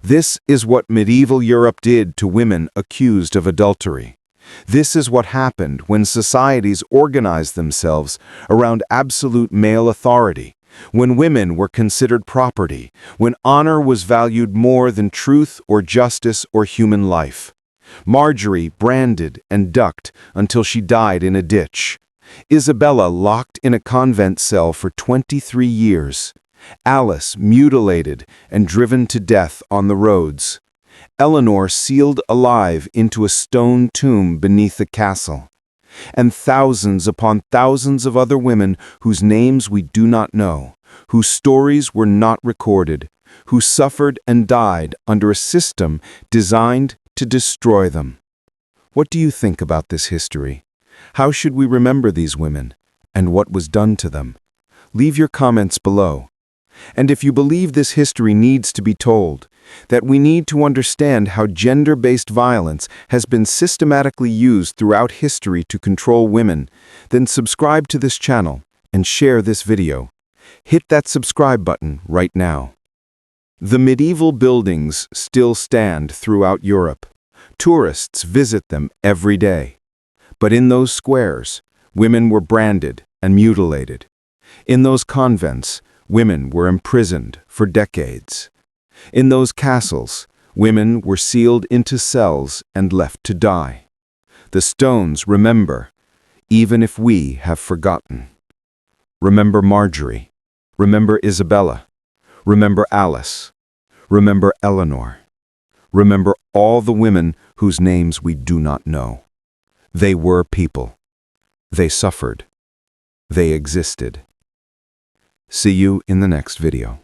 This is what medieval Europe did to women accused of adultery. This is what happened when societies organized themselves around absolute male authority, when women were considered property, when honor was valued more than truth or justice or human life. Marjorie branded and ducked until she died in a ditch. Isabella locked in a convent cell for 23 years. Alice mutilated and driven to death on the roads. Eleanor sealed alive into a stone tomb beneath the castle. And thousands upon thousands of other women whose names we do not know, whose stories were not recorded, who suffered and died under a system designed to destroy them. What do you think about this history? How should we remember these women? And what was done to them? Leave your comments below. And if you believe this history needs to be told, that we need to understand how gender-based violence has been systematically used throughout history to control women, then subscribe to this channel and share this video. Hit that subscribe button right now. The medieval buildings still stand throughout Europe. Tourists visit them every day. But in those squares, women were branded and mutilated. In those convents, women were imprisoned for decades. In those castles, women were sealed into cells and left to die. The stones remember, even if we have forgotten. Remember Marjorie. Remember Isabella. Remember Alice. Remember Eleanor. Remember all the women whose names we do not know. They were people. They suffered. They existed. See you in the next video.